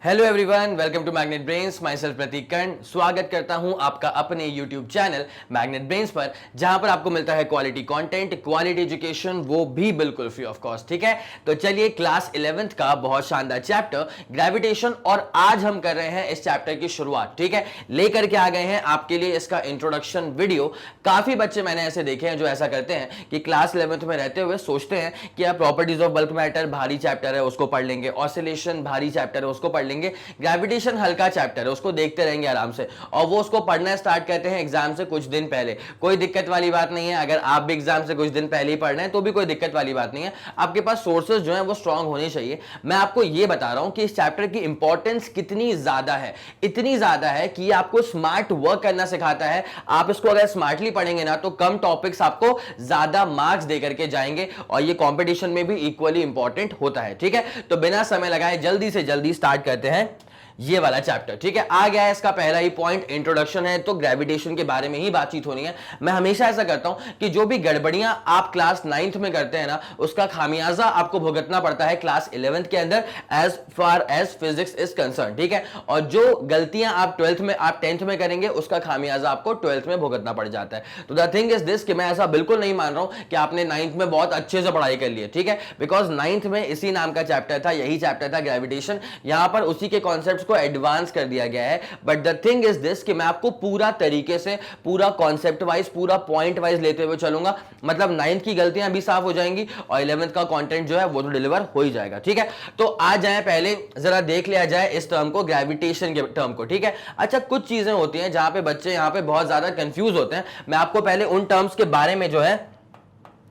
Hello everyone, welcome to Magnet Brains. Myself Prateek Karn स्वागत करता हूं आपका अपने यूट्यूब चैनल मैग्नेट ब्रेन्स पर, जहां पर आपको मिलता है क्वालिटी कंटेंट, क्वालिटी एजुकेशन, वो भी बिल्कुल फ्री ऑफ कॉस्ट। ठीक है, तो चलिए क्लास 11th का बहुत शानदार चैप्टर ग्रेविटेशन, और आज हम कर रहे हैं इस चैप्टर की शुरुआत। ठीक है, लेकर के आ गए हैं आपके लिए इसका इंट्रोडक्शन वीडियो। काफी बच्चे मैंने ऐसे देखे हैं जो ऐसा करते हैं कि क्लास 11th में रहते हुए सोचते हैं कि यार प्रॉपर्टीज ऑफ बल्क मैटर भारी चैप्टर है, उसको पढ़ लेंगे, ऑसिलेशन भारी चैप्टर है, उसको पढ़ लेंगे, ग्रेविटेशन हल्का चैप्टर है, उसको देखते रहेंगे आराम से, और वो उसको पढ़ना स्टार्ट करते हैं एग्जाम से कुछ दिन पहले। कोई दिक्कत वाली बात नहीं है, अगर आप भी एग्जाम से कुछ दिन पहले ही पढ़ रहे हैं तो भी कोई दिक्कत वाली बात नहीं है। आपके पास सोर्सेज जो है वो स्ट्रांग होने चाहिए। मैं आपको ये बता रहा हूं कि इस चैप्टर की इंपॉर्टेंस कितनी ज्यादा है, इतनी ज्यादा है कि आपको स्मार्ट वर्क करना सिखाता है। आप इसको अगर स्मार्टली पढ़ेंगे ना तो कम टॉपिक्स आपको ज्यादा मार्क्स देकर के जाएंगे, और ये कंपटीशन में भी इक्वली इंपॉर्टेंट होता है। ठीक है, तो बिना समय लगाए जल्दी से जल्दी स्टार्ट करते हैं ये वाला चैप्टर। ठीक है, आ गया है इसका पहला ही पॉइंट, इंट्रोडक्शन है, तो ग्रेविटेशन के बारे में ही बातचीत होनी है। मैं हमेशा ऐसा करता हूं कि जो भी गड़बड़ियां आप क्लास 9th में करते हैं ना, उसका खामियाजा आपको भुगतना पड़ता है क्लास 11th के अंदर, as far as physics is concern. ठीक है, और जो गलतियां आप 12th में, आप 10th में करेंगे, उसका खामियाजा आपको 12th में भुगतना पड़ जाता है। तो द थिंग इज दिस कि मैं ऐसा बिल्कुल नहीं मान रहा हूं कि आपने 9th में बहुत अच्छे से पढ़ाई कर ली है। ठीक है, बिकॉज 9th में इसी नाम का चैप्टर था, यही चैप्टर था ग्रेविटेशन। यहां पर उसी के कॉन्सेप्ट्स को एडवांस कर दिया गया है। But the thing is this कि मैं आपको पूरा तरीके से, पूरा कॉन्सेप्ट वाइज, पूरा पॉइंट वाइज लेते हुए चलूंगा। मतलब 9th की गलतियां भी साफ हो जाएंगी और 11th का कंटेंट जो है वो तो डिलीवर हो ही जाएगा। ठीक है, तो आ जाए, पहले जरा देख लिया जाए इस टर्म को, ग्रेविटेशन के टर्म को। ठीक है, अच्छा, कुछ चीजें होती हैं जहां पे बच्चे यहां पे बहुत ज्यादा कंफ्यूज होते हैं। मैं आपको पहले उन टर्म्स के बारे में जो है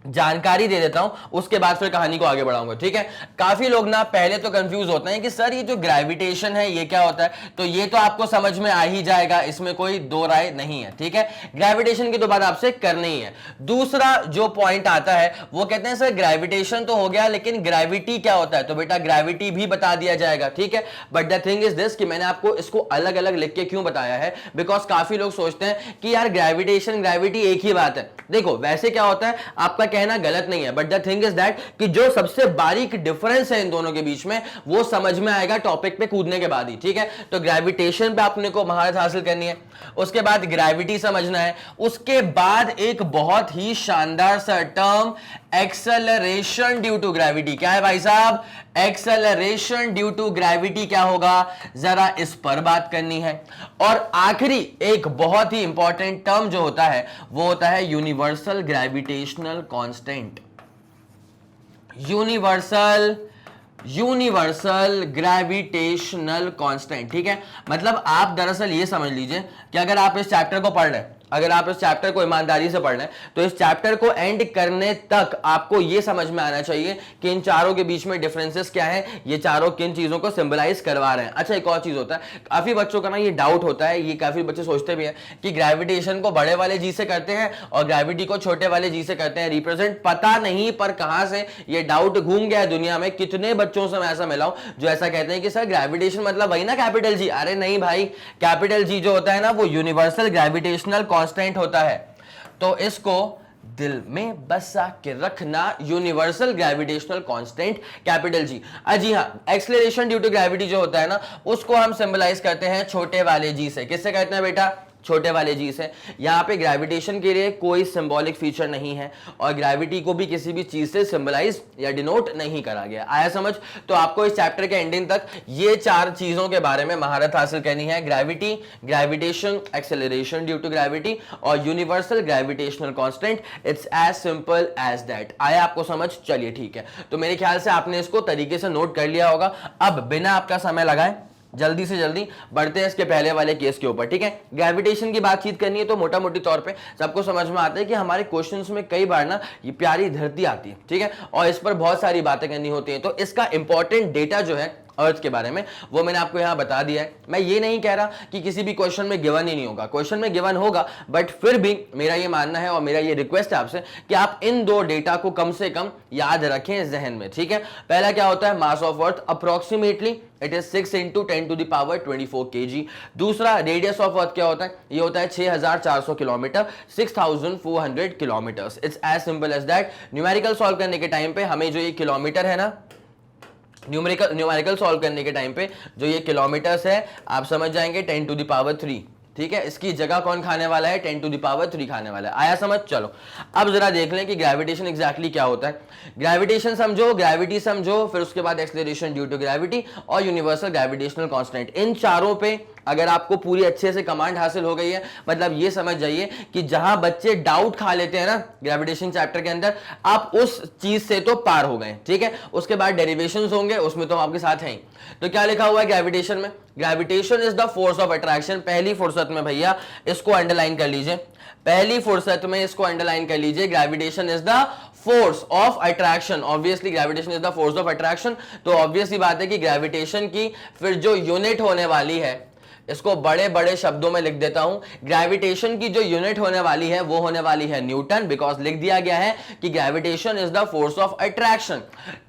जानकारी दे देता हूं, उसके बाद फिर कहानी को आगे बढ़ाऊंगा। ठीक है, काफी लोग ना पहले तो कंफ्यूज होते हैं कि सर ये जो ग्रेविटेशन है ये क्या होता है, तो ये तो आपको समझ में आ ही जाएगा, इसमें कोई दो राय नहीं है। ठीक है, ग्रेविटेशन की तो बात आपसे करनी ही है। दूसरा जो पॉइंट आता है वो कहते हैं सर ग्रेविटेशन तो हो गया, लेकिन ग्रेविटी क्या होता है, तो बेटा ग्रेविटी भी बता दिया जाएगा। ठीक है, but the thing is this कि मैंने आपको इसको अलग अलग लिख के क्यों बताया है, बिकॉज काफी लोग सोचते हैं कि यार ग्रेविटेशन ग्रेविटी एक ही बात है। देखो वैसे क्या होता है, आपका कहना गलत नहीं है, but the thing is that कि जो सबसे बारीक डिफरेंस है इन दोनों के बीच में वो समझ में आएगा टॉपिक पे कूदने के बाद ही। ठीक है, तो ग्रेविटेशन पे आपने को महारत हासिल करनी है, उसके बाद ग्रेविटी समझना है, उसके बाद एक बहुत ही शानदार सा term acceleration due to gravity. क्या है भाई साहब, एक्सेलरेशन ड्यू टू ग्रेविटी क्या होगा, जरा इस पर बात करनी है। और आखिरी एक बहुत ही इंपॉर्टेंट टर्म जो होता है वो होता है universal gravitational constant. Universal gravitational constant. ठीक है, मतलब आप दरअसल ये समझ लीजिए कि अगर आप इस चैप्टर को पढ़ रहे हैं, अगर आप इस चैप्टर को ईमानदारी से पढ़ रहे हैं, तो इस चैप्टर को एंड करने तक आपको यह समझ में आना चाहिए कि इन चारों के बीच में डिफरेंसेस क्या है, ये चारों किन चीजों को सिंबलाइज करवा रहे हैं। अच्छा, एक और चीज होता है, काफी बच्चों का ना ये डाउट होता है, ये काफी बच्चे सोचते भी हैं कि ग्रेविटेशन को बड़े वाले जी से करते हैं और ग्रेविटी को छोटे वाले जी से करते हैं रिप्रेजेंट। पता नहीं पर कहां से ये डाउट घूम गया है दुनिया में, कितने बच्चों से मैं ऐसा मिला हूं जो ऐसा कहते हैं कि सर ग्रेविटेशन मतलब वही ना कैपिटल जी। अरे नहीं भाई, कैपिटल जी जो होता है ना वो यूनिवर्सल ग्रेविटेशनल कांस्टेंट होता है, तो इसको दिल में बसा के रखना, universal gravitational constant capital G. जी हां, एक्सेलरेशन ड्यू टू ग्रेविटी जो होता है ना उसको हम सिंबलाइज करते हैं छोटे वाले जी से। किससे कहते हैं बेटा, छोटे वाले जी से। यहां पे ग्रेविटेशन के लिए कोई सिंबॉलिक फीचर नहीं है और ग्रेविटी को भी किसी भी चीज से सिंबलाइज या डिनोट नहीं करा गया। आया समझ? तो आपको इस चैप्टर के एंडिंग तक ये चार चीजों के बारे में महारत हासिल करनी है, gravity, gravitation, acceleration due to gravity और universal gravitational constant. It's as simple as that. आया आपको समझ? चलिए ठीक है, तो मेरे ख्याल से आपने इसको तरीके से नोट कर लिया होगा। अब बिना आपका समय लगाए जल्दी से जल्दी बढ़ते हैं इसके पहले वाले केस के ऊपर। ठीक है, ग्रेविटेशन की बातचीत करनी है तो मोटा मोटी तौर पे सबको समझ में आता है कि हमारे क्वेश्चंस में कई बार ना ये प्यारी धरती आती है। ठीक है, और इस पर बहुत सारी बातें करनी होती हैं, तो इसका इंपॉर्टेंट डेटा जो है अर्थ के बारे में वो मैंने आपको यहां बता दिया है। मैं ये नहीं कह रहा कि किसी भी क्वेश्चन में गिवन ही नहीं होगा, क्वेश्चन में गिवन होगा, बट फिर भी मेरा ये मानना है और मेरा ये रिक्वेस्ट है आपसे कि आप इन दो डेटा को कम से कम याद रखें जहन में। ठीक है, पहला क्या होता है, mass of earth approximately it is 6 × 10⁻24 kg। दूसरा रेडियस ऑफ अर्थ क्या होता है, ये होता है 6400 kilometre, 6400 kilometre. It's as simple as that. Numerical solve करने के टाइम पे हमें जो ये किलोमीटर है ना न्यूमेरिकल सॉल्व करने के टाइम पे जो ये किलोमीटर्स है आप समझ जाएंगे 10⁻3, ठीक है। इसकी जगह कौन खाने वाला है, 10⁻3 खाने वाला है। आया समझ? चलो अब जरा देख लें कि ग्रेविटेशन एग्जैक्टली क्या होता है। ग्रेविटेशन समझो, ग्रेविटी समझो, फिर उसके बाद एक्सेलरेशन ड्यू टू ग्रेविटी और यूनिवर्सल ग्रेविटेशनल कांस्टेंट। इन चारों पे अगर आपको पूरी अच्छे से कमांड हासिल हो गई है, मतलब ये समझ जाइए कि जहां बच्चे डाउट खा लेते हैं ना ग्रेविटेशन चैप्टर के अंदर, आप उस चीज से तो पार हो गए, ठीक है। उसके बाद डेरिवेशंस होंगे, उसमें तो हम आपके साथ हैं। तो क्या लिखा हुआ है ग्रेविटेशन में? Gravitation is the force of attraction. पहली फुर्सत में भैया इसको अंडरलाइन कर लीजिए, पहली फुर्सत में इसको अंडरलाइन कर लीजिए। Gravitation is the force of attraction. Obviously gravitation is the force of attraction, तो ऑब्वियसली बात है कि ग्रेविटेशन की फिर जो यूनिट होने वाली है, इसको बड़े बड़े शब्दों में लिख देता हूं, ग्रेविटेशन की जो यूनिट होने वाली है वो होने वाली है न्यूटन, बिकॉज लिख दिया गया है कि gravitation is the force of attraction.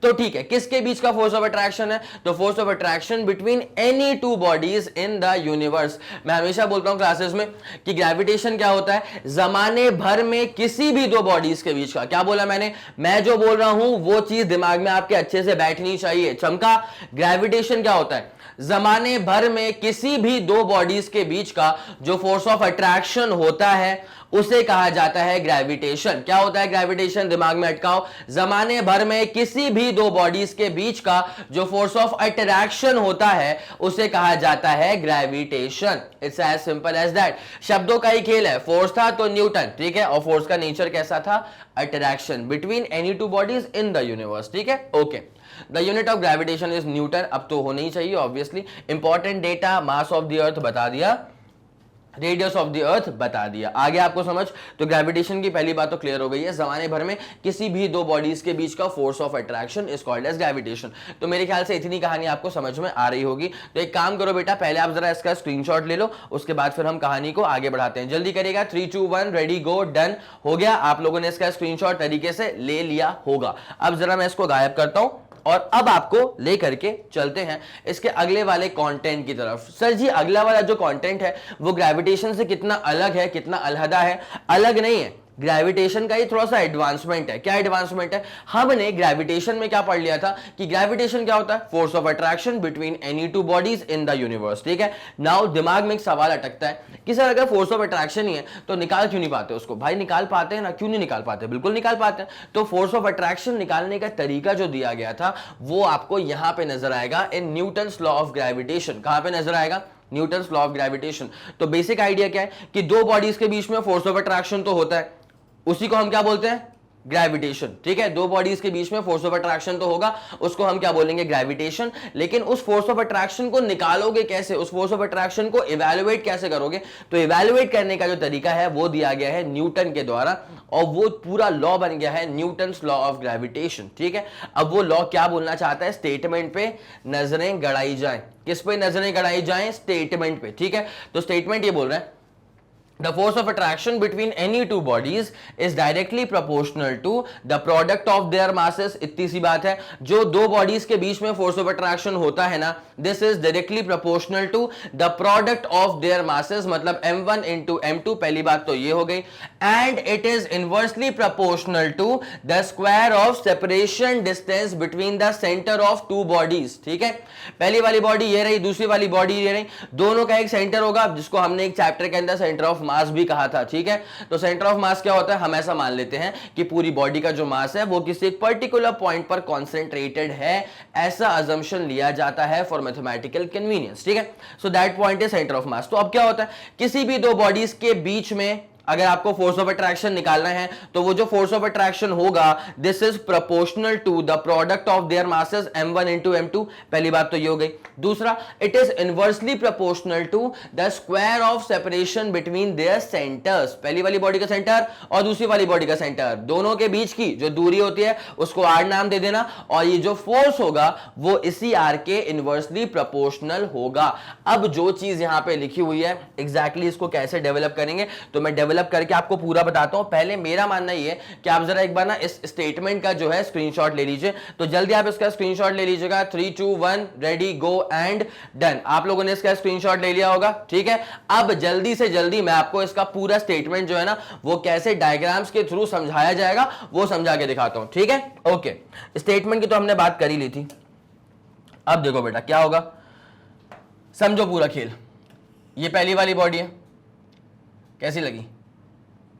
तो ठीक है, किसके बीच का फोर्स ऑफ अट्रैक्शन है? तो force of attraction between any two bodies in the universe. मैं हमेशा बोलता हूं क्लासेस में कि ग्रेविटेशन क्या होता है? जमाने भर में किसी भी दो बॉडीज के बीच का। क्या बोला मैंने? मैं जो बोल रहा हूं वो चीज दिमाग में आपके अच्छे से बैठनी चाहिए। चमका? ग्रेविटेशन क्या होता है? जमाने भर में किसी भी दो बॉडीज के बीच का जो फोर्स ऑफ अट्रैक्शन होता है उसे कहा जाता है ग्रेविटेशन। क्या होता है ग्रेविटेशन? दिमाग में अटकाओ, जमाने भर में किसी भी दो बॉडीज के बीच का जो फोर्स ऑफ अट्रैक्शन होता है उसे कहा जाता है gravitation. It's as simple as that. शब्दों का ही खेल है। फोर्स था तो न्यूटन, ठीक है, और फोर्स का नेचर कैसा था? Attraction between any two bodies in the universe, ठीक है, okay. The unit of gravitation is Newton. अब तो होना ही चाहिए obviously. Important data, mass of the अर्थ बता दिया, रेडियस ऑफ द अर्थ बता दिया। आगे आपको समझ? तो ग्रेविटेशन की पहली बात तो क्लियर हो गई है। जमाने भर में किसी भी दो बॉडीज के बीच का force of attraction is called as gravitation. तो मेरे ख्याल से इतनी कहानी आपको समझ में आ रही होगी। तो एक काम करो बेटा, पहले आप जरा इसका स्क्रीनशॉट ले लो, उसके बाद फिर हम कहानी को आगे बढ़ाते हैं। जल्दी करिएगा। 3 2 1 रेडी गो, डन हो गया। आप लोगों ने इसका स्क्रीनशॉट तरीके से ले लिया होगा। अब जरा मैं इसको गायब करता हूं और अब आपको लेकर के चलते हैं इसके अगले वाले कंटेंट की तरफ। सर जी अगला वाला जो कंटेंट है वो ग्रेविटेशन से कितना अलग है, कितना अलहदा है? अलग नहीं है, ग्रेविटेशन का ही थोड़ा सा एडवांसमेंट है। क्या एडवांसमेंट है? हमने ग्रेविटेशन में क्या पढ़ लिया था कि ग्रेविटेशन क्या होता है? Force of attraction between any two bodies in the universe, ठीक है। नाउ दिमाग में एक सवाल अटकता है कि सर अगर फोर्स ऑफ अट्रैक्शन ही है तो निकाल क्यों नहीं पाते उसको? भाई निकाल पाते हैं ना, क्यों नहीं निकाल पाते? बिल्कुल निकाल पाते हैं। तो फोर्स ऑफ अट्रैक्शन निकालने का तरीका जो दिया गया था वो आपको यहां पे नजर आएगा इन न्यूटन्स लॉ ऑफ ग्रेविटेशन। कहां पे नजर आएगा? Newton's law of gravitation. तो बेसिक आइडिया क्या है कि दो बॉडीज के बीच में फोर्स ऑफ अट्रैक्शन तो होता है, उसी को हम क्या बोलते हैं? ग्रेविटेशन, ठीक है। दो बॉडीज के बीच में फोर्स ऑफ अट्रैक्शन तो होगा, उसको हम क्या बोलेंगे? ग्रेविटेशन। लेकिन उस फोर्स ऑफ अट्रैक्शन को निकालोगे कैसे? उस फोर्स ऑफ अट्रैक्शन को इवैल्यूएट कैसे करोगे? तो इवैल्यूएट करने का जो तरीका है वो दिया गया है न्यूटन के द्वारा, और वो पूरा लॉ बन गया है न्यूटन्स लॉ ऑफ ग्रेविटेशन, ठीक है। अब वो लॉ क्या बोलना चाहता है? स्टेटमेंट पे नजरें गड़ाई जाएं। किस पे नजरें गड़ाई जाएं? स्टेटमेंट पे, ठीक है। तो स्टेटमेंट ये बोल रहा है the force of attraction between any two bodies is directly proportional to the product of their masses। इतनी सी बात है, जो दो बॉडीज के बीच में फोर्स ऑफ अट्रैक्शन होता है ना, this is directly proportional to the product of their masses, मतलब m1 into m2। पहली बात तो ये हो गई। and it is inversely proportional to the square of separation distance between the center of two bodies, ठीक है। पहली वाली बॉडी ये रही, दूसरी वाली बॉडी ये रही, दोनों का एक सेंटर होगा जिसको हमने एक चैप्टर के अंदर सेंटर ऑफ मास भी कहा था, ठीक है। तो सेंटर ऑफ मास क्या होता है? हम ऐसा मान लेते हैं कि पूरी बॉडी का जो मास है वो किसी एक पर्टिकुलर पॉइंट पर कॉन्सेंट्रेटेड है, ऐसा अजम्पशन लिया जाता है फॉर मैथमेटिकल कन्वीनियंस, ठीक है। So that point is centre of mass. तो अब क्या होता है? किसी भी दो बॉडीज के बीच में अगर आपको फोर्स ऑफ अट्रैक्शन निकालना है तो वो जो फोर्स ऑफ अट्रैक्शन होगा this is proportional to the product of their masses m1 into m2। पहली बात तो ये हो गई। दूसरा, it is inversely proportional to the square of separation between their centres. पहली वाली बॉडी का सेंटर और दूसरी वाली बॉडी का सेंटर, दोनों के बीच की जो दूरी होती है उसको r नाम दे देना, और ये जो फोर्स होगा वो इसी r के इनवर्सली प्रोपोर्शनल होगा। अब जो चीज यहां पे लिखी हुई है एग्जैक्टली इसको कैसे डेवलप करेंगे तो मैं डेवलप करके आपको पूरा बताता हूं। पहले मेरा मानना ये है कि आप जरा एक बार ना इस स्टेटमेंट का जो है स्क्रीनशॉट ले लीजिए। तो जल्दी आप इसका स्क्रीनशॉट ले लीजिएगा। 3 2 1 रेडी गो एंड डन। आप लोगों ने इसका स्क्रीनशॉट ले लिया होगा, ठीक है। अब जल्दी से जल्दी मैं आपको इसका पूरा स्टेटमेंट जो है ना वो कैसे डायग्राम्स के थ्रू समझाया जाएगा वो समझा के दिखाता हूं, ठीक है। ओके, स्टेटमेंट की तो हमने बात कर ही ली थी। अब देखो बेटा क्या होगा, समझो पूरा खेल। ये पहली वाली बॉडी है, कैसी लगी,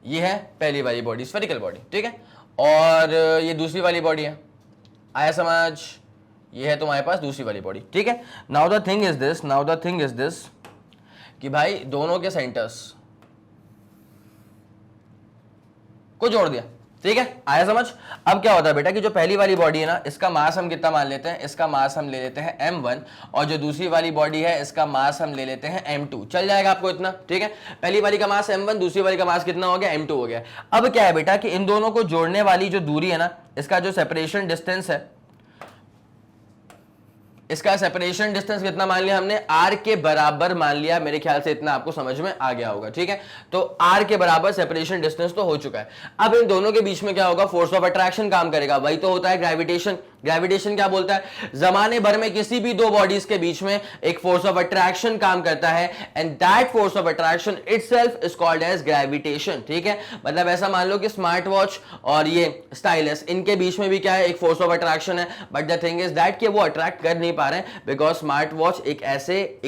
ये है पहली वाली बॉडी, स्फेरिकल बॉडी, ठीक है। और ये दूसरी वाली बॉडी है, आया समझ, ये है तुम्हारे पास दूसरी वाली बॉडी, ठीक है। Now the thing is this कि भाई दोनों के सेंटर्स को जोड़ दिया, ठीक है, आया समझ। अब क्या होता है बेटा कि जो पहली वाली बॉडी है ना, इसका मास हम कितना मान लेते हैं, इसका मास हम ले लेते हैं m1, और जो दूसरी वाली बॉडी है इसका मास हम ले लेते हैं m2। चल जाएगा आपको इतना, ठीक है। पहली वाली का मास m1, दूसरी वाली का मास कितना हो गया, m2 हो गया। अब क्या है बेटा कि इन दोनों को जोड़ने वाली जो दूरी है ना, इसका जो सेपरेशन डिस्टेंस है, इसका सेपरेशन डिस्टेंस कितना मान लिया हमने, r के बराबर मान लिया। मेरे ख्याल से इतना आपको समझ में आ गया होगा, ठीक है। तो r के बराबर सेपरेशन डिस्टेंस तो हो चुका है। अब इन दोनों के बीच में क्या होगा, फोर्स ऑफ अट्रैक्शन काम करेगा, वही तो होता है ग्रेविटेशन। ग्रेविटेशन क्या बोलता है, जमाने भर में किसी भी दो बॉडीज के बीच में एक फोर्स ऑफ अट्रैक्शन काम करता है, and that force of attraction itself is called as gravitation, ठीक है। मतलब ऐसा मान लो कि स्मार्ट वॉच और ये स्टाइलस, इनके बीच में भी क्या है, एक फोर्स ऑफ अट्रैक्शन है, but the thing is that कि वो अट्रैक्ट कर नहीं पा रहे हैं, बिकॉज स्मार्ट वॉच एक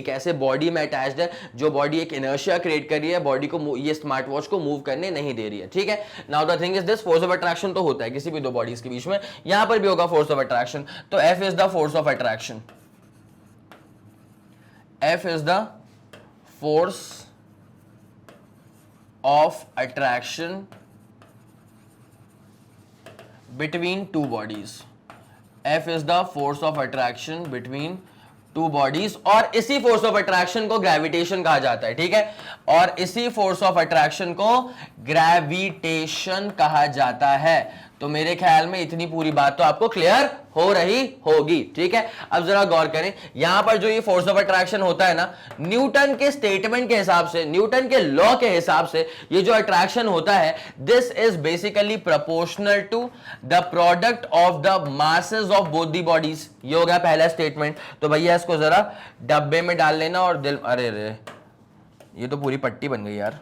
ऐसे बॉडी में अटैच्ड है जो बॉडी एक इनर्शिया क्रिएट कर रही है, बॉडी को ये स्मार्ट वॉच को मूव करने नहीं दे रही है, ठीक है। Now the thing is this, force of attraction तो होता है किसी भी दो बॉडीज के बीच में, यहां पर भी होगा फोर्स ऑफ अट्रैक्शन। तो F is the force of attraction, F is the force of attraction between two bodies, F is the force of attraction between two bodies, और इसी फोर्स ऑफ अट्रैक्शन को ग्रेविटेशन कहा जाता है, ठीक है। और इसी फोर्स ऑफ अट्रैक्शन को ग्रेविटेशन कहा जाता है। तो मेरे ख्याल में इतनी पूरी बात तो आपको क्लियर हो रही होगी, ठीक है। अब जरा गौर करें, यहां पर जो ये फोर्स ऑफ अट्रैक्शन होता है ना, न्यूटन के स्टेटमेंट के हिसाब से, न्यूटन के लॉ के हिसाब से, ये जो अट्रैक्शन होता है, this is basically proportional to the product of the masses of both the bodies. ये हो गया पहला स्टेटमेंट। तो भैया इसको जरा डब्बे में डाल लेना और दिल, अरे रे ये तो पूरी पट्टी बन गई यार,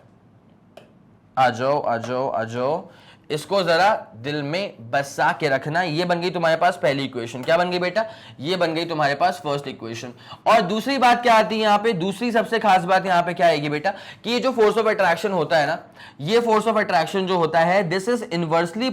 आ जाओ आ जाओ आ जाओ, इसको जरा दिल में बसा के रखना। ये बन गई तुम्हारे पास पहली इक्वेशन। क्या बन गई बेटा, ये बन गई तुम्हारे पास फर्स्ट इक्वेशन। और दूसरी बात क्या आती है यहाँ पे, दूसरी सबसे खास बात यहाँ पे क्या आएगी बेटा कि ये जो फोर्स ऑफ अट्रैक्शन होता है ना, ये फोर्स ऑफ अट्रैक्शन जो होता है, this is inversely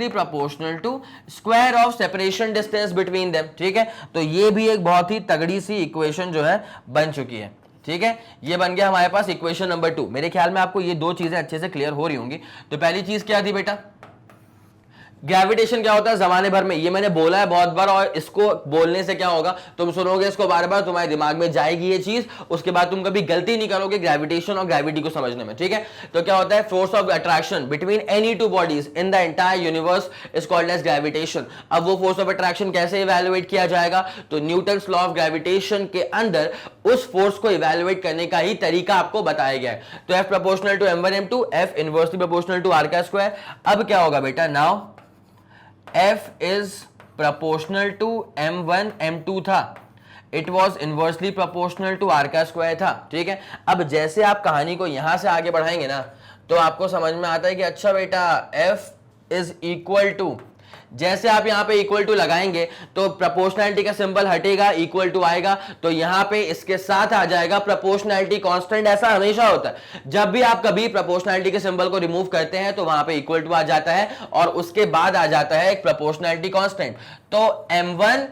proportional to square of separation distance between them, ठीक है। तो ये भी एक बहुत ही तगड़ी सी इक्वेशन जो है बन चुकी है, ठीक है। ये बन गया हमारे पास इक्वेशन नंबर 2। मेरे ख्याल में आपको ये दो चीजें अच्छे से क्लियर हो रही होंगी। तो पहली चीज क्या थी बेटा, ग्रेविटेशन क्या होता है जमाने भर में, ये मैंने बोला है बहुत बार, और इसको बोलने से क्या होगा, तुम सुनोगे इसको बार बार, तुम्हारे दिमाग में जाएगी ये चीज, उसके बाद तुम कभी गलती नहीं करोगे ग्रेविटेशन और ग्रेविटी को समझने में, ठीक है। तो क्या होता है, force of attraction between any two bodies in the entire universe is called as gravitation. अब वो फोर्स ऑफ अट्रैक्शन कैसे इवैल्यूएट किया जाएगा, तो न्यूटन्स लॉ ऑफ ग्रेविटेशन के अंदर उस फोर्स को इवैल्यूएट करने का ही तरीका आपको बताया गया है। तो F proportional to m1 m2, F inversely proportional to r का स्क्वायर। अब क्या होगा बेटा, now F is proportional to m1 m2 था, it was inversely proportional to r का स्क्वायर था, ठीक है। अब जैसे आप कहानी को यहां से आगे बढ़ाएंगे ना, तो आपको समझ में आता है कि अच्छा बेटा F इज इक्वल टू, जैसे आप यहां पे इक्वल टू लगाएंगे तो प्रोपोर्शनैलिटी का सिंबल हटेगा, इक्वल टू आएगा, तो यहां पे इसके साथ आ जाएगा प्रोपोर्शनैलिटी कांस्टेंट। ऐसा हमेशा होता है, जब भी आप कभी प्रोपोर्शनैलिटी के सिंबल को रिमूव करते हैं तो वहां पे इक्वल टू आ जाता है, और उसके बाद आ जाता है एक प्रोपोर्शनैलिटी कांस्टेंट। तो m1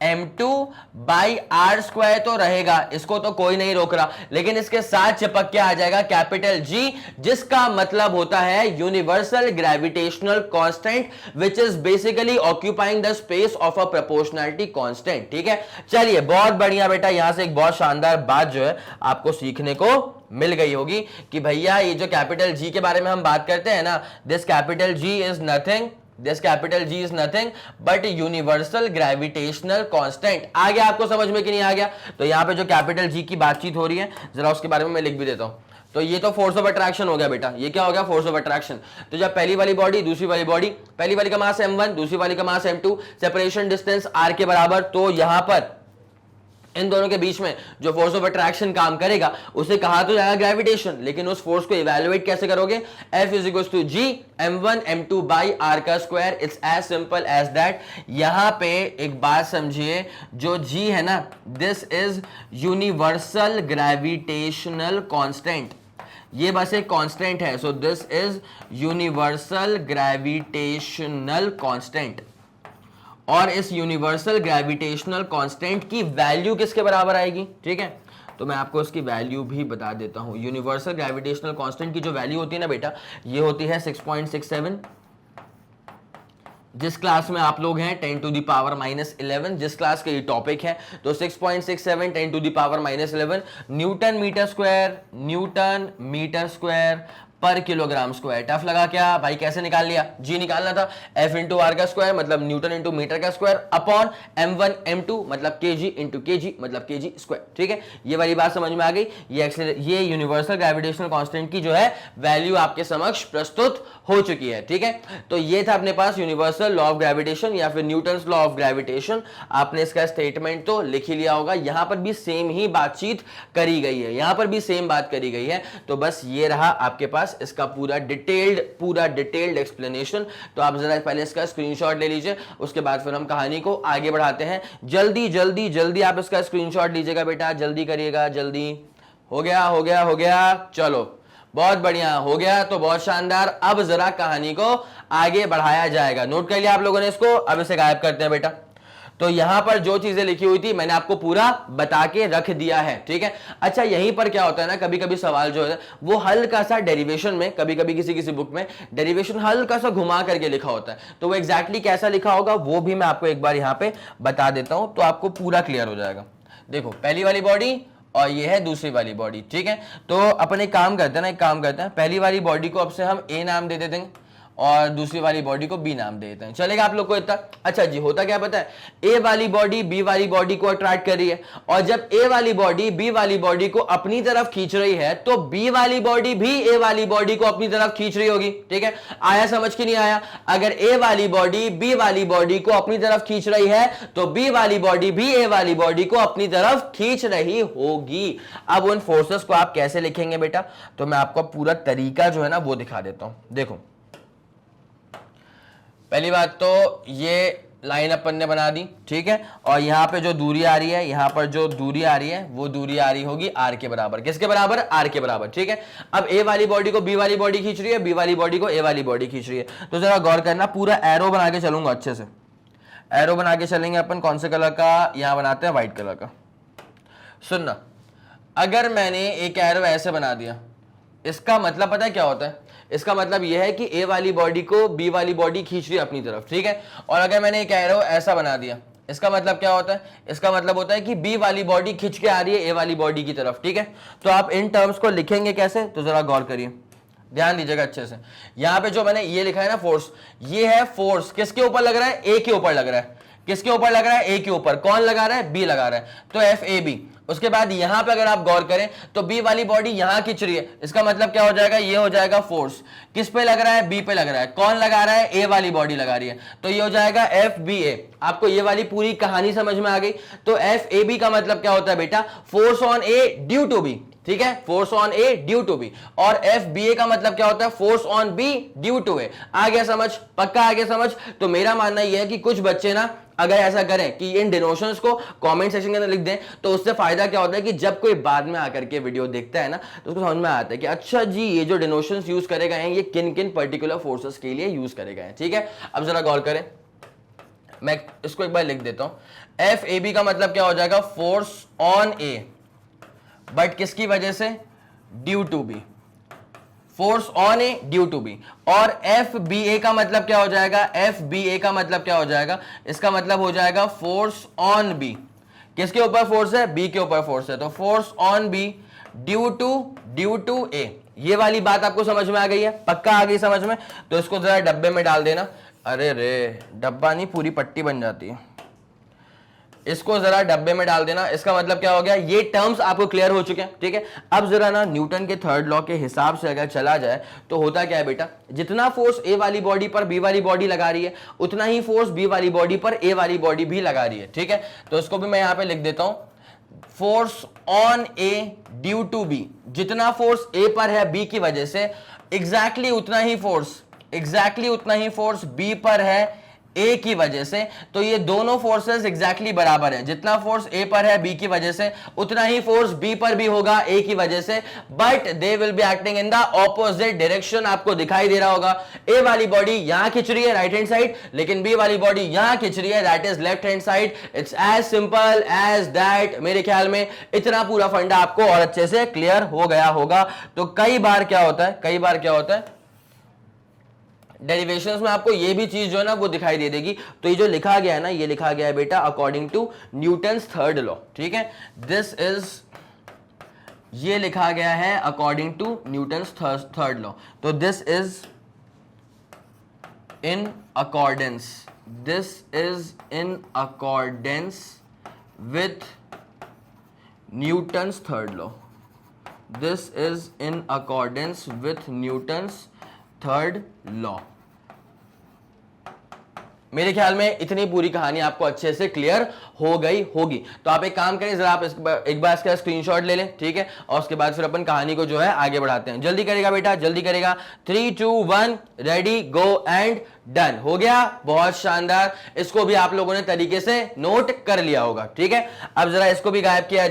m2 by are square तो रहेगा, इसको तो कोई नहीं रोक रहा, लेकिन इसके साथ चिपक के आ जाएगा कैपिटल G, जिसका मतलब होता है universal gravitational constant, which is basically occupying the space of a proportionality constant, ठीक है। चलिए बहुत बढ़िया बेटा, यहां से एक बहुत शानदार बात जो है आपको सीखने को मिल गई होगी कि भैया ये जो कैपिटल G के बारे में हम बात करते हैं ना, this capital G is nothing, this capital G is nothing but universal gravitational constant. आ गया आपको समझ में कि नहीं आ गया? तो यहां पे जो कैपिटल G की बातचीत हो रही है, जरा उसके बारे में मैं लिख भी देता हूं। तो ये तो फोर्स ऑफ अट्रैक्शन हो गया बेटा, ये क्या हो गया, फोर्स ऑफ अट्रैक्शन। तो जब पहली वाली बॉडी, दूसरी वाली बॉडी, पहली वाली का मास m1, दूसरी वाली का मास m2, सेपरेशन डिस्टेंस r के बराबर, तो यहां पर इन दोनों के बीच में जो फोर्स ऑफ अट्रैक्शन काम करेगा उसे कहा तो जाएगा ग्रेविटेशन, लेकिन उस फोर्स को इवैल्यूएट कैसे करोगे? F is equal to G m1 m2 by R का square, it's as simple as that. यहां पे एक बात समझिए, जो जी है ना, this is universal gravitational constant, ये बस एक कांस्टेंट है, so this is universal gravitational constant. और इस यूनिवर्सल ग्रेविटेशनल कांस्टेंट की वैल्यू किसके बराबर आएगी? ठीक है, तो मैं आपको इसकी वैल्यू भी बता देता हूं। यूनिवर्सल ग्रेविटेशनल कांस्टेंट की जो वैल्यू होती है ना बेटा, ये होती है 6.67। जिस क्लास में आप लोग हैं 10 टू द पावर -11, जिस क्लास का ये टॉपिक है, तो 6.67 10 to the power -11 newton metre square पर किलोग्राम स्क्वायर। टफ लगा क्या भाई? कैसे निकाल लिया? जी निकालना था, F इंटू आर का स्क्वायर मतलब न्यूटन इंटू मीटर का स्क्वायर अपॉन m1 m2 मतलब kg इंटू kg मतलब kg स्क्वायर। ठीक है, ये वाली बात समझ में आ गई। ये यूनिवर्सल ग्रेविटेशनल कांस्टेंट की जो है वैल्यू आपके समक्ष प्रस्तुत हो चुकी है। ठीक है, तो ये था अपने पास यूनिवर्सल लॉ ऑफ ग्रेविटेशन या फिर न्यूटन्स लॉ ऑफ ग्रेविटेशन। आपने इसका स्टेटमेंट तो लिख ही लिया होगा, यहां पर भी सेम ही बातचीत करी गई है, यहां पर भी सेम बात करी गई है। तो बस ये रहा आपके पास इसका पूरा डिटेल्ड एक्सप्लेनेशन। तो आप जरा पहले इसका स्क्रीनशॉट ले लीजिए, उसके बाद फिर हम कहानी को आगे बढ़ाते हैं। जल्दी आप इसका स्क्रीनशॉट लीजिएगा बेटा, जल्दी करिएगा, जल्दी। हो गया, चलो बहुत बढ़िया, हो गया तो बहुत शानदार। अब जरा कहानी को आगे बढ़ाया जाएगा। नोट कर लिया आप लोगों ने इसको? अब इसे गायब करते हैं बेटा। तो यहां पर जो चीजें लिखी हुई थी मैंने आपको पूरा बता के रख दिया है। ठीक है, अच्छा यहीं पर क्या होता है ना, कभी कभी सवाल जो है वो हल्का सा डेरिवेशन में, कभी कभी किसी बुक में डेरिवेशन हल्का सा घुमा करके लिखा होता है, तो वो एग्जैक्टली कैसा लिखा होगा वो भी मैं आपको एक बार यहां पे बता देता हूं, तो आपको पूरा क्लियर हो जाएगा। देखो, पहली वाली बॉडी और ये है दूसरी वाली बॉडी। ठीक है, तो अपन एक काम करते हैं, पहली वाली बॉडी को अब से हम ए नाम दे देते हैं और दूसरी वाली बॉडी को बी नाम दे देते हैं। चलेगा आप लोग को इतना? अच्छा जी, होता क्या पता है, ए वाली बॉडी बी वाली बॉडी को अट्रैक्ट कर रही है, और जब ए वाली बॉडी बी वाली बॉडी को अपनी तरफ खींच रही है तो बी वाली बॉडी भी ए वाली बॉडी को अपनी तरफ खींच रही होगी। ठीक है, आया समझ की नहीं आया? अगर ए वाली बॉडी बी वाली बॉडी को अपनी तरफ खींच रही है तो बी वाली बॉडी भी ए वाली बॉडी को अपनी तरफ खींच रही होगी। अब उन फोर्सेस को आप कैसे लिखेंगे बेटा, तो मैं आपको पूरा तरीका जो है ना वो दिखा देता हूं। देखो, पहली बात तो ये लाइन अपन ने बना दी, ठीक है, और यहां पे जो दूरी आ रही है, यहां पर जो दूरी आ रही है वो दूरी आ रही होगी आर के बराबर। किसके बराबर? आर के बराबर। ठीक है, अब ए वाली बॉडी को बी वाली बॉडी खींच रही है, बी वाली बॉडी को ए वाली बॉडी खींच रही है, तो जरा गौर करना, पूरा एरो बना के चलूंगा, अच्छे से एरो बना के चलेंगे अपन। कौन से कलर का? यहां बनाते हैं व्हाइट कलर का। सुनना, अगर मैंने एक एरो ऐसे बना दिया, इसका मतलब पता है क्या होता है? इसका मतलब यह है कि ए वाली बॉडी को बी वाली बॉडी खींच रही है अपनी तरफ। ठीक है, और अगर मैंने एक एरो ऐसा बना दिया, इसका मतलब क्या होता है? इसका मतलब होता है कि बी वाली बॉडी खींच के आ रही है ए वाली बॉडी की तरफ। ठीक है, तो आप इन टर्म्स को लिखेंगे कैसे, तो जरा गौर करिए, ध्यान दीजिएगा अच्छे से। यहां पे जो मैंने ये लिखा है ना फोर्स, ये है फोर्स किसके ऊपर लग रहा है? ए के ऊपर लग रहा है। किसके ऊपर लग रहा है? ए के ऊपर। कौन लगा रहा है? बी लगा रहा है, तो एफ ए बी। उसके बाद यहां पे अगर आप गौर करें तो बी वाली बॉडी यहां खींच रही है, इसका मतलब क्या हो जाएगा? ये हो जाएगा फोर्स। किस पे लग रहा है? बी पे लग रहा है। कौन लगा रहा है? ए वाली बॉडी लगा रही है, तो ये हो जाएगा एफ बी ए। आपको ये वाली पूरी कहानी समझ में आ गई? तो एफ ए बी का मतलब क्या होता है बेटा? Force on A due to B. ठीक है, force on A due to B. और एफ बी ए का मतलब क्या होता है? Force on B due to A. आ गया समझ? पक्का आ गया समझ? तो मेरा मानना यह है कि कुछ बच्चे ना अगर ऐसा करें कि इन डिनोशंस को कमेंट सेक्शन के अंदर लिख दें, तो उससे फायदा क्या होता है कि जब कोई बाद में आकर के वीडियो देखता है ना, तो उसको समझ में आता है कि अच्छा जी, ये जो डिनोशंस यूज करे गए हैं ये किन किन पर्टिकुलर फोर्सेस के लिए यूज करे गए हैं। ठीक है, अब जरा गौर करें, मैं इसको एक बार लिख देता हूं। एफ ए बी का मतलब क्या हो जाएगा? फोर्स ऑन ए, बट किसकी वजह से? Due to B. Force on A due to B. और एफ बी ए का मतलब क्या हो जाएगा? एफ बी ए का मतलब क्या हो जाएगा? इसका मतलब हो जाएगा फोर्स ऑन बी। किसके ऊपर फोर्स है? बी के ऊपर फोर्स है, तो force on B due to A. ये वाली बात आपको समझ में आ गई है? पक्का आ गई समझ में? तो इसको जरा डब्बे में डाल देना। अरे रे, डब्बा नहीं, पूरी पट्टी बन जाती है। इसको जरा डब्बे में डाल देना। इसका मतलब क्या हो गया? ये टर्म्स आपको क्लियर हो चुके हैं। ठीक है, अब जरा ना न्यूटन के थर्ड लॉ के हिसाब से अगर चला जाए तो होता क्या है बेटा? जितना फोर्स ए वाली बॉडी पर बी वाली बॉडी लगा रही है, उतना ही फोर्स बी वाली बॉडी पर ए वाली बॉडी भी लगा रही है। ठीक है, तो इसको भी मैं यहां पे लिख देता हूं। Force on A due to B, जितना फोर्स ए पर है बी की वजह से, एग्जैक्टली उतना ही फोर्स बी पर है ए की वजह से। तो ये दोनों फोर्सेस एग्जैक्टली बराबर हैं, जितना फोर्स ए पर है बी की वजह से उतना ही फोर्स बी पर भी होगा ए की वजह से, but they will be acting in the opposite direction. आपको दिखाई दे रहा होगा ए वाली बॉडी यहां खिंच रही है राइट हैंड साइड, लेकिन बी वाली बॉडी यहां खिंच रही है, that is left hand side. It's as simple as that. मेरे ख्याल में इतना पूरा फंडा आपको और अच्छे से क्लियर हो गया होगा। तो कई बार क्या होता है डेरिवेशंस में आपको ये भी चीज जो है ना वो दिखाई दे देगी। तो ये जो लिखा गया है ना, ये लिखा गया है बेटा according to Newton's third law, ठीक है। ये लिखा गया है according to Newton's third law. तो this is in accordance with Newton's third law. This is in accordance with Newton's third law. मेरे ख्याल में इतनी पूरी कहानी आपको अच्छे से क्लियर हो गई होगी। तो आप एक काम करें, जरा आप एक बार इसका स्क्रीनशॉट ले लें, ठीक है, और उसके बाद फिर अपन कहानी को जो है आगे बढ़ाते हैं। जल्दी करेगा बेटा, जल्दी करेगा। 3 2 1 रेडी गो एंड डन। हो गया, बहुत शानदार। इसको भी आप लोगों ने तरीके से नोट कर लिया होगा, ठीक है। अब जरा इसको भी गायब किया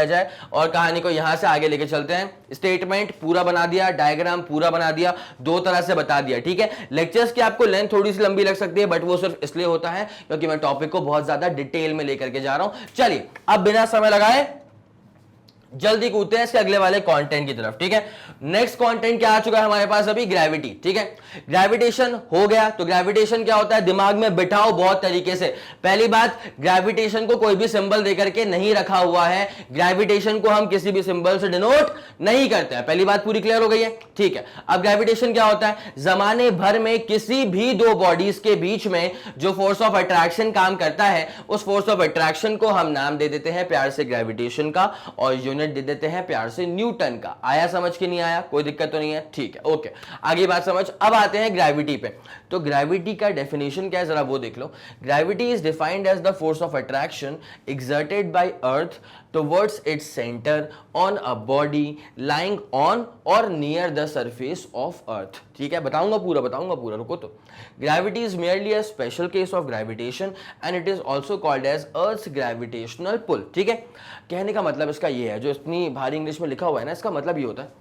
जाए, और कहानी को यहां से आगे लेके चलते हैं। स्टेटमेंट पूरा बना दिया, डायग्राम पूरा बना दिया, दो तरह से बता दिया, ठीक है। लेक्चर्स की आपको लेंथ थोड़ी सी लंबी लग सकती है, बट वो सिर्फ इसलिए होता है क्योंकि मैं टॉपिक को बहुत ज्यादा डिटेल में लेकर के जा रहा हूं। चलिए अब बिना समय लगाए जल्दी कूदते हैं इसके अगले वाले कंटेंट की तरफ, ठीक है। नेक्स्ट कंटेंट क्या आ चुका है हमारे पास अभी? ग्रेविटी, ठीक है। ग्रेविटेशन हो गया। तो ग्रेविटेशन क्या होता है, दिमाग में बिठाओ बहुत तरीके से। पहली बात, ग्रेविटेशन को कोई भी सिंबल देकर के नहीं रखा हुआ है। ग्रेविटेशन को हम किसी भी सिंबल से डिनोट नहीं करते हैं। पहली बात पूरी क्लियर हो गई है, ठीक है। अब ग्रेविटेशन क्या होता है? जमाने भर में किसी भी दो बॉडीज के बीच में जो फोर्स ऑफ अट्रैक्शन काम करता है, उस फोर्स ऑफ अट्रैक्शन को हम नाम दे देते हैं प्यार से ग्रेविटेशन का, और यूनिट दे देते हैं प्यार से न्यूटन का। आया समझ के नहीं आया? कोई दिक्कत तो नहीं है, ठीक है, ओके। आगे बात समझ। अब आते हैं ग्रेविटी पे। तो ग्रेविटी का डेफिनेशन क्या है जरा वो देख लो। Gravity is defined as the force of attraction exerted by earth towards its center on a body lying on or near the surface of earth। ठीक है, बताऊंगा पूरा, रुको। तो gravity is merely a special case of gravitation and it is also called as earth's gravitational pull। ठीक है, कहने का मतलब इसका ये है, जो इतनी भारी इंग्लिश में लिखा हुआ है ना, इसका मतलब ये होता है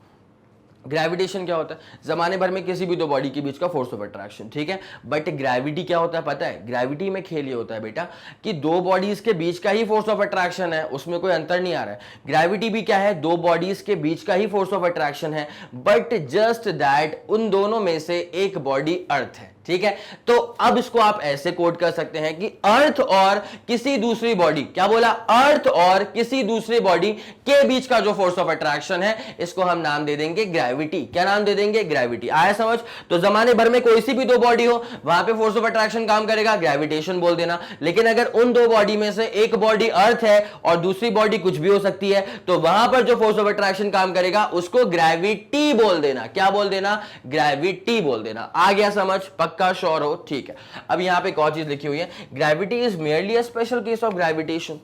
ग्रेविटेशन क्या होता है? जमाने भर में किसी भी दो बॉडी के बीच का फोर्स ऑफ अट्रैक्शन, ठीक है। बट ग्रेविटी क्या होता है पता है? ग्रेविटी में खेल ये होता है बेटा कि दो बॉडीज के बीच का ही फोर्स ऑफ अट्रैक्शन है, उसमें कोई अंतर नहीं आ रहा है। ग्रेविटी भी क्या है? दो बॉडीज के बीच का ही फोर्स ऑफ अट्रैक्शन है, बट जस्ट दैट उन दोनों में से एक बॉडी अर्थ है, ठीक है। तो अब इसको आप ऐसे कोड कर सकते हैं कि अर्थ और किसी दूसरी बॉडी, क्या बोला? अर्थ और किसी दूसरी बॉडी के बीच का जो फोर्स ऑफ अट्रैक्शन है, इसको हम नाम दे देंगे ग्रेविटी। क्या नाम दे देंगे? ग्रेविटी। आया समझ? तो जमाने भर में कोई सी भी दो बॉडी हो, वहां पे फोर्स ऑफ अट्रैक्शन काम करेगा, ग्रेविटेशन बोल देना। लेकिन अगर उन दो बॉडी में से एक बॉडी अर्थ है और दूसरी बॉडी कुछ भी हो सकती है, तो वहां पर जो फोर्स ऑफ अट्रैक्शन काम करेगा उसको ग्रेविटी बोल देना। क्या बोल देना? ग्रेविटी बोल देना। आ गया समझ? पक्का श्योर हो? ठीक है। अब यहां पे एक और चीज लिखी हुई है, gravity is merely a special case of gravitation.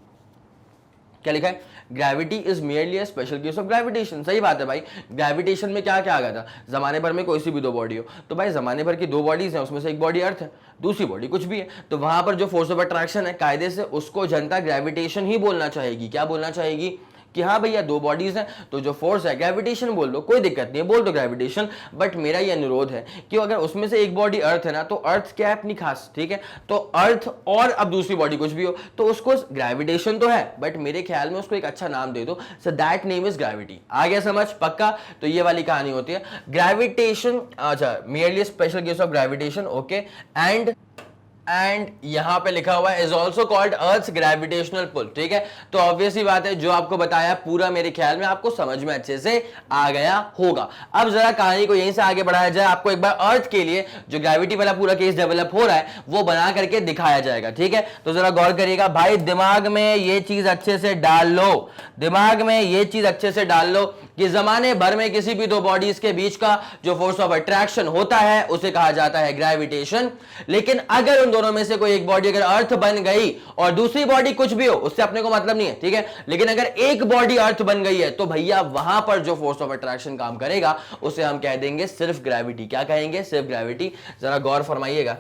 क्या लिखा है? Gravity is merely a special case of gravitation. सही बात है भाई। ग्रेविटेशन में क्या क्या आ गया था? जमाने भर में कोई सी भी दो बॉडी हो, तो भाई जमाने भर की दो बॉडीज हैं, उसमें से एक बॉडी अर्थ है, दूसरी बॉडी कुछ भी है, तो वहां पर जो फोर्स ऑफ अट्रैक्शन है, कायदे से उसको जनता ग्रेविटेशन ही बोलना चाहेगी। क्या बोलना चाहेगी? कि हाँ भैया दो बॉडीज हैं, तो जो फोर्स है ग्रेविटेशन बोल दो, कोई दिक्कत नहीं है, बोल दो ग्रेविटेशन। बट मेरा ये अनुरोध है कि अगर उसमें से एक बॉडी अर्थ है ना, तो अर्थ क्या है अपनी खास, ठीक है। तो अर्थ और अब दूसरी बॉडी कुछ भी हो, तो उसको ग्रेविटेशन तो है, बट मेरे ख्याल में उसको एक अच्छा नाम दे दो, so that name is gravity. आ गया समझ? पक्का। तो ये वाली कहानी होती है ग्रेविटेशन। अच्छा, merely special case of gravitation, okay. And यहां पे लिखा हुआ है is also called earth gravitational pull. ठीक है, तो ऑब्वियसली बात है, जो आपको बताया पूरा मेरे ख्याल में आपको समझ में अच्छे से आ गया होगा। अब जरा कहानी को यहीं से आगे बढ़ाया जाए, आपको एक बार अर्थ के लिए जो ग्रेविटी वाला पूरा केस डेवलप हो रहा है वो बना करके दिखाया जाएगा। ठीक है, तो जरा गौर करिएगा भाई, दिमाग में ये चीज अच्छे से डाल लो, दिमाग में ये चीज अच्छे से डाल लो कि जमाने भर में किसी भी दो बॉडीज के बीच का जो फोर्स ऑफ अट्रैक्शन होता है उसे कहा जाता है ग्रेविटेशन। लेकिन अगर उन दोनों में से कोई एक बॉडी अगर अर्थ बन गई और दूसरी बॉडी कुछ भी हो, उससे अपने को मतलब नहीं है, ठीक है। लेकिन अगर एक बॉडी अर्थ बन गई है तो भैया वहां पर जो फोर्स ऑफ अट्रैक्शन काम करेगा उसे हम कह देंगे सिर्फ ग्रेविटी। क्या कहेंगे? सिर्फ ग्रेविटी। जरा गौर फरमाइएगा,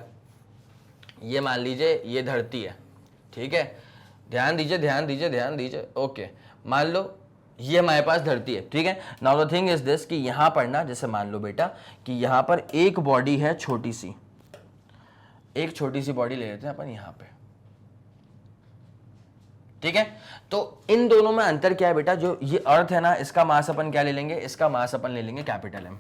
ये मान लीजिए ये धरती है, ठीक है, ध्यान दीजिए ध्यान दीजिए ध्यान दीजिए। ओके, मान लो ये हमारे पास धरती है, ठीक है। Now the thing is this कि यहां पर ना, जैसे मान लो बेटा कि यहां पर एक बॉडी है छोटी सी, एक छोटी सी बॉडी ले लेते हैं अपन यहां पे, ठीक है। तो इन दोनों में अंतर क्या है बेटा? जो ये अर्थ है ना, इसका मास अपन क्या ले लेंगे? इसका मास अपन ले लेंगे कैपिटल एम।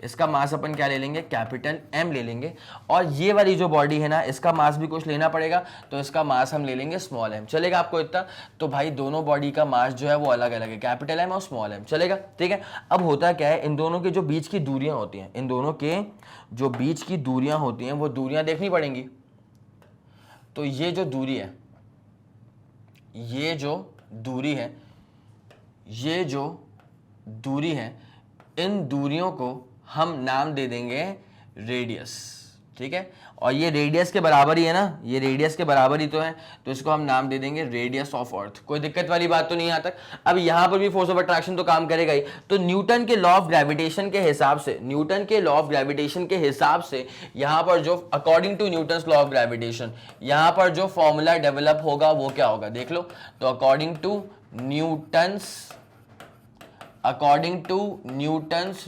इसका मास अपन क्या ले लेंगे? कैपिटल एम ले लेंगे। और ये वाली जो बॉडी है ना, इसका मास भी कुछ लेना पड़ेगा, तो इसका मास हम ले लेंगे स्मॉल एम। चलेगा आपको इतना? तो भाई दोनों बॉडी का मास जो है वो अलग अलग है, कैपिटल एम और स्मॉल एम। चलेगा, ठीक है। अब होता क्या है, इन दोनों के जो बीच की दूरियां होती हैं, इन दोनों के जो बीच की दूरियां होती हैं वो दूरियां देखनी पड़ेंगी। तो ये जो दूरी है, ये जो दूरी है, ये जो दूरी है, इन दूरियों को हम नाम दे देंगे रेडियस, ठीक है। और ये रेडियस के बराबर ही है ना, ये रेडियस के बराबर ही तो है, तो इसको हम नाम दे देंगे रेडियस ऑफ अर्थ। कोई दिक्कत वाली बात तो नहीं यहां तक। अब यहां पर भी फोर्स ऑफ अट्रैक्शन तो काम करेगा ही। तो न्यूटन के लॉ ऑफ ग्रेविटेशन के हिसाब से, न्यूटन के लॉ ऑफ ग्रेविटेशन के हिसाब से यहां पर जो according to Newton's law of gravitation यहां पर जो फॉर्मूला डेवलप होगा वो क्या होगा? देख लो। तो according to Newton's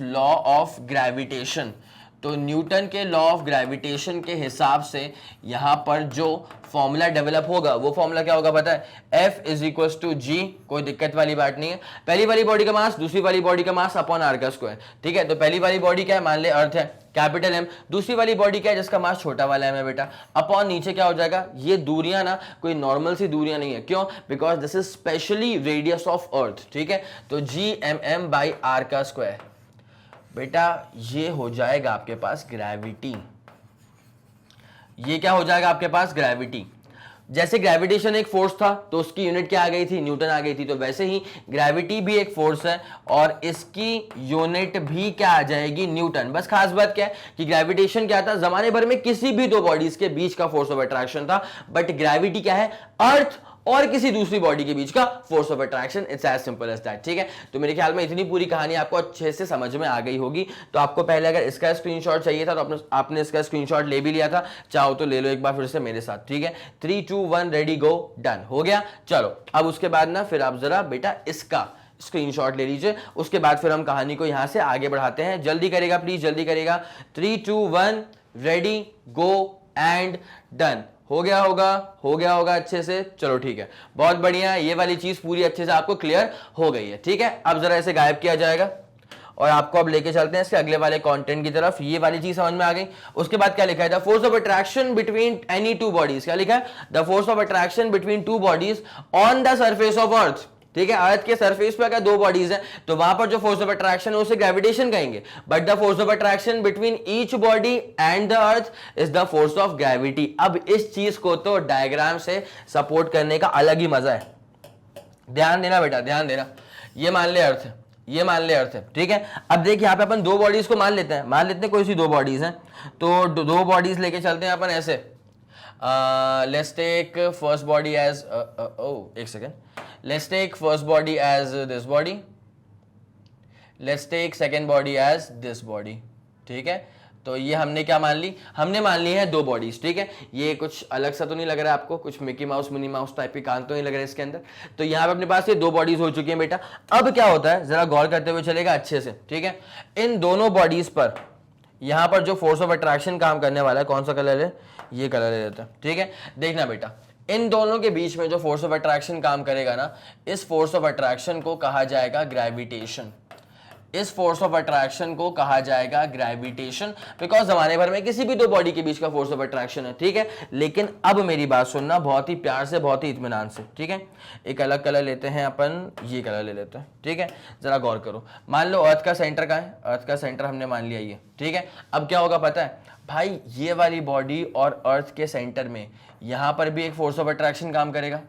law of gravitation, तो न्यूटन के लॉ ऑफ ग्रेविटेशन के हिसाब से यहां पर जो फॉर्मूला डेवलप होगा वो फॉर्मूला क्या होगा पता है? F इज इक्वल टू जी। कोई दिक्कत वाली बात नहीं है। पहली वाली बॉडी का मास, दूसरी वाली बॉडी का मास अपॉन आर का स्क्वायर, ठीक है। तो पहली वाली बॉडी क्या है? मान ले अर्थ है, कैपिटल एम। दूसरी वाली बॉडी क्या है? जिसका मास छोटा वाला है बेटा, अपॉन नीचे क्या हो जाएगा? ये दूरियां ना कोई नॉर्मल सी दूरियां नहीं है। क्यों? Because this is specially radius of earth, ठीक है। तो G M M by R का स्क्वायर बेटा, ये हो जाएगा आपके पास ग्रेविटी। ये क्या हो जाएगा आपके पास? ग्रेविटी। जैसे ग्रेविटेशन एक फोर्स था तो उसकी यूनिट क्या आ गई थी? न्यूटन आ गई थी। तो वैसे ही ग्रेविटी भी एक फोर्स है और इसकी यूनिट भी क्या आ जाएगी? न्यूटन। बस खास बात क्या है कि ग्रेविटेशन क्या था? जमाने भर में किसी भी दो बॉडीज के बीच का फोर्स ऑफ अट्रैक्शन था, बट ग्रेविटी क्या है? अर्थ और किसी दूसरी बॉडी के बीच का force of attraction. It's as simple as that, ठीक है। तो मेरे ख्याल में इतनी पूरी कहानी आपको अच्छे से समझ में आ गई होगी। तो आपको पहले अगर इसका स्क्रीनशॉट चाहिए था तो आपने इसका स्क्रीनशॉट ले भी लिया था, चाहो तो ले लो एक बार फिर से मेरे साथ, ठीक है। 3 2 1 रेडी गो, डन हो गया। चलो अब उसके बाद ना फिर आप जरा बेटा इसका स्क्रीनशॉट ले लीजिए, उसके बाद फिर हम कहानी को यहां से आगे बढ़ाते हैं। जल्दी करेगा प्लीज, जल्दी करेगा। 3 2 1 रेडी गो एंड डन। हो गया होगा अच्छे से। चलो ठीक है, बहुत बढ़िया। ये वाली चीज पूरी अच्छे से आपको क्लियर हो गई है, ठीक है। अब जरा इसे गायब किया जाएगा और आपको अब लेके चलते हैं इसके अगले वाले कंटेंट की तरफ। ये वाली चीज समझ में आ गई। उसके बाद क्या लिखा है? The force of attraction between any two bodies. क्या लिखा है? The force of attraction between two bodies on the surface of earth, ठीक है। अर्थ के सरफेस पे अगर दो बॉडीज हैं तो वहां पर जो फोर्स ऑफ अट्रैक्शन है उसे ग्रेविटेशन कहेंगे, but the force of attraction between each body and the earth is the force of gravity. अब इस चीज को तो डायग्राम से सपोर्ट करने का अलग ही मजा है। ध्यान देना बेटा, ध्यान देना। ये मान ले अर्थ है, ये मान ले अर्थ है, ठीक है। अब देख यहाँ पे अपन दो बॉडीज को मान लेते हैं कोई सी दो बॉडीज हैं। तो दो बॉडीज लेके चलते हैं अपन ऐसे। Let's take first body as एक second, let's take first body as this body, let's take second body as this body, ठीक है। तो ये हमने क्या मान ली? हमने मान ली है दो बॉडीज, ठीक है। ये कुछ अलग सा तो नहीं लग रहा है आपको? कुछ Mickey mouse Minnie Mouse type की कान तो नहीं लग रहा है इसके अंदर? तो यहाँ पे अपने पास ये दो बॉडीज हो चुकी हैं बेटा। अब क्या होता है जरा गौर करते हुए चलेगा अच्छे से, ठीक है। इन दोनों बॉडीज पर यहाँ पर जो फोर्स ऑफ अट्रैक्शन काम करने वाला है, कौन सा कलर है? ये कलर ले लेते हैं, ठीक है। देखना बेटा, इन दोनों के बीच में जो फोर्स ऑफ अट्रैक्शन काम करेगा ना, इस फोर्स ऑफ अट्रैक्शन को कहा जाएगा ग्रेविटेशन। इस फोर्स ऑफ अट्रैक्शन को कहा जाएगा ग्रेविटेशन, बिकॉज जमाने भर में किसी भी दो बॉडी के बीच का फोर्स ऑफ अट्रैक्शन है, ठीक है। लेकिन अब मेरी बात सुनना बहुत ही प्यार से, बहुत ही इत्मीनान से, ठीक है। एक अलग कलर लेते हैं अपन, ये कलर ले लेते हैं, ठीक है। जरा गौर करो। मान लो अर्थ का सेंटर कहाँ है? अर्थ का सेंटर हमने मान लिया ये, ठीक है। अब क्या होगा पता है भाई? ये वाली बॉडी और अर्थ के सेंटर में यहां पर भी एक फोर्स ऑफ अट्रैक्शन काम करेगा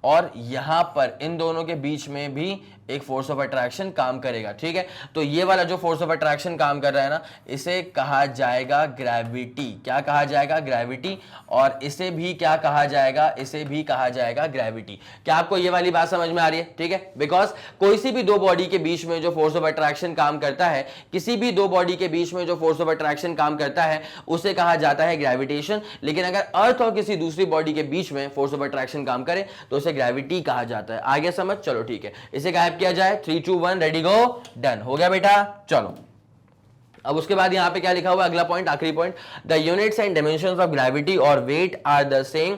और यहां पर इन दोनों के बीच में भी एक फोर्स ऑफ अट्रैक्शन काम करेगा, ठीक है। तो ये वाला जो फोर्स ऑफ अट्रैक्शन काम कर रहा है ना, इसे कहा जाएगा ग्रेविटी। क्या कहा जाएगा? ग्रेविटी। और इसे भी क्या कहा जाएगा? इसे भी कहा जाएगा ग्रेविटी। क्या आपको ये वाली बात समझ में आ रही है? ठीक है, बिकॉज कोई सी भी दो बॉडी के बीच में जो फोर्स ऑफ अट्रैक्शन काम करता है, किसी भी दो बॉडी के बीच में जो फोर्स ऑफ अट्रैक्शन काम करता है, उसे कहा जाता है ग्रेविटेशन। लेकिन अगर अर्थ और किसी दूसरी बॉडी के बीच में फोर्स ऑफ अट्रैक्शन काम करे तो उसे ग्रेविटी कहा जाता है। आगे समझ? चलो ठीक है, इसे गायब किया जाए। 3 2 1 रेडी गो, डन हो गया बेटा। चलो अब उसके बाद यहां पे क्या लिखा हुआ है? अगला पॉइंट, आखिरी point, the units and dimensions of gravity और weight are the same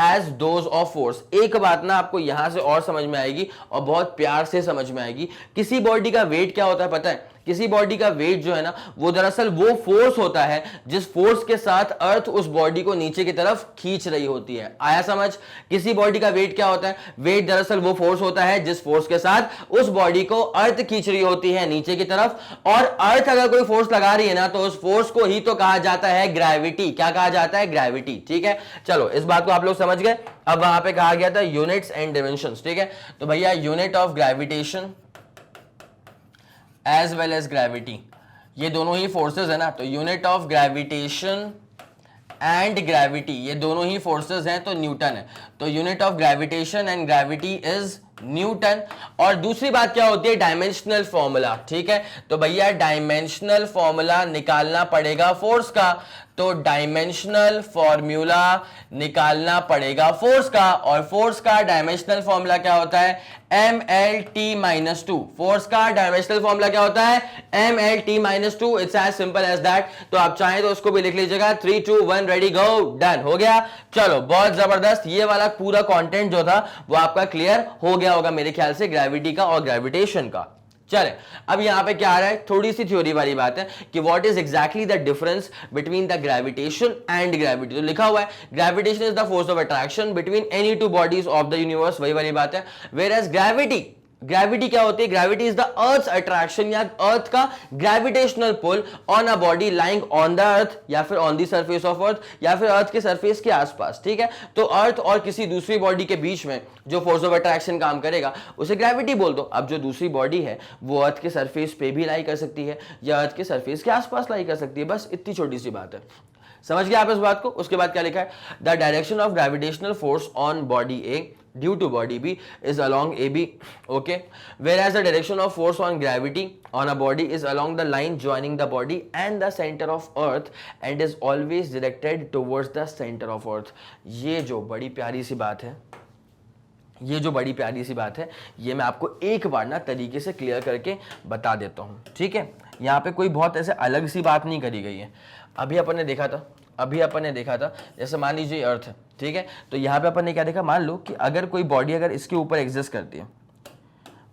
as those of force. एक बात ना आपको यहां से और समझ में आएगी और बहुत प्यार से समझ में आएगी। किसी बॉडी का वेट क्या होता है पता है? किसी बॉडी का वेट जो है ना, वो दरअसल वो फोर्स होता है जिस फोर्स के साथ अर्थ उस बॉडी को नीचे की तरफ खींच रही होती है। आया समझ? किसी बॉडी का वेट क्या होता है? वेट दरअसल वो फोर्स होता है जिस फोर्स के साथ उस बॉडी को अर्थ खींच रही होती है नीचे की तरफ। और अर्थ अगर कोई फोर्स लगा रही है ना, तो उस फोर्स को ही तो कहा जाता है ग्रेविटी। क्या कहा जाता है? ग्रेविटी। ठीक है, चलो इस बात को आप लोग समझ गए। अब वहां पे कहा गया था यूनिट्स एंड डायमेंशंस, ठीक है। तो भैया unit of gravitation as well as gravity, ये दोनों ही फोर्सेस है ना, तो unit of gravitation and gravity, ये दोनों ही फोर्सेस हैं, तो न्यूटन है। तो unit of gravitation and gravity is newton. और दूसरी बात क्या होती है? डायमेंशनल फॉर्मूला, ठीक है। तो भैया डायमेंशनल फॉर्मूला निकालना पड़ेगा फोर्स का, तो डायमेंशनल फॉर्मूला निकालना पड़ेगा फोर्स का। और फोर्स का डायमेंशनल फॉर्मूला क्या होता है? mlt-2। फोर्स का डायमेंशनल फॉर्मूला क्या होता है? mlt-2। It's as simple as that. तो आप चाहें तो उसको भी लिख लीजिएगा। 3 2 1 रेडी गो, डन हो गया। चलो बहुत जबरदस्त, ये वाला पूरा कंटेंट जो था वो आपका क्लियर हो गया होगा मेरे ख्याल से, ग्रेविटी का और ग्रेविटेशन का। चले अब यहां पे क्या आ रहा है? थोड़ी सी थ्योरी वाली बात है कि what is exactly the difference between the gravitation and gravity. तो लिखा हुआ है gravitation is the force of attraction between any two bodies of the universe, वही वाली बात है। वेयर एज ग्रेविटी, ग्रेविटी क्या होती है? Gravity is the earth attraction या अर्थ का gravitational pull on a body lying on the earth या फिर on the surface of earth या फिर अर्थ के सरफेस के आसपास, ठीक है। तो अर्थ और किसी दूसरी बॉडी के बीच में जो फोर्स ऑफ अट्रैक्शन काम करेगा उसे ग्रेविटी बोल दो। अब जो दूसरी बॉडी है वो अर्थ के सरफेस पे भी लाई कर सकती है या अर्थ के सरफेस के आसपास लाई कर सकती है, बस इतनी छोटी सी बात है। समझ गया आप इस बात को? उसके बाद क्या लिखा है? The direction of gravitational force on body A due to body B is along AB, okay, whereas the direction of force on gravity on a body is along the line joining the body and the center of earth and is always directed towards the center of earth। ये जो बड़ी प्यारी सी बात है, ये जो बड़ी प्यारी सी बात है, ये मैं आपको एक बार ना तरीके से क्लियर करके बता देता हूँ, ठीक है। यहाँ पे कोई बहुत ऐसे अलग सी बात नहीं करी गई है। अभी अपन ने देखा था जैसे मान लीजिए अर्थ है, ठीक है। तो यहाँ पे अपन ने क्या देखा? मान लो कि अगर कोई बॉडी अगर इसके ऊपर एग्जिस्ट करती है,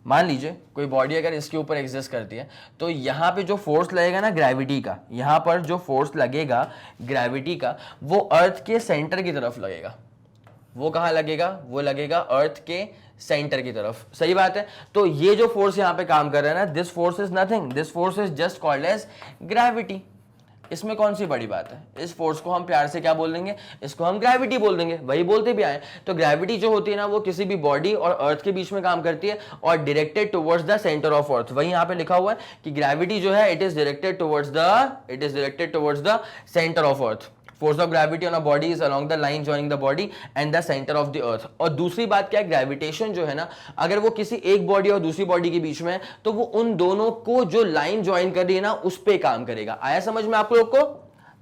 मान लीजिए कोई बॉडी अगर इसके ऊपर एग्जिस्ट करती है, तो यहाँ पे जो फोर्स लगेगा ना ग्रेविटी का, यहाँ पर जो फोर्स लगेगा ग्रेविटी का, वो अर्थ के सेंटर की तरफ लगेगा। वो कहाँ लगेगा? वो लगेगा अर्थ के सेंटर की तरफ, सही बात है। तो ये जो फोर्स यहाँ पे काम कर रहा है ना, this force is nothing, this force is just called as gravity. इसमें कौन सी बड़ी बात है? इस फोर्स को हम प्यार से क्या बोल देंगे? इसको हम ग्रेविटी बोल देंगे, वही बोलते भी आए। तो ग्रेविटी जो होती है ना, वो किसी भी बॉडी और अर्थ के बीच में काम करती है और directed towards the centre of earth. वही यहाँ पे लिखा हुआ है कि ग्रेविटी जो है it is directed towards the centre of earth. Force of gravity on a body is along the line joining the body and the centre of the अर्थ। और दूसरी बात क्या है? ग्रेविटेशन जो है ना, अगर वो किसी एक बॉडी और दूसरी बॉडी के बीच में है, तो वो उन दोनों को जो लाइन ज्वाइन कर रही है ना, उस पे काम करेगा। आया समझ में आप लोग को?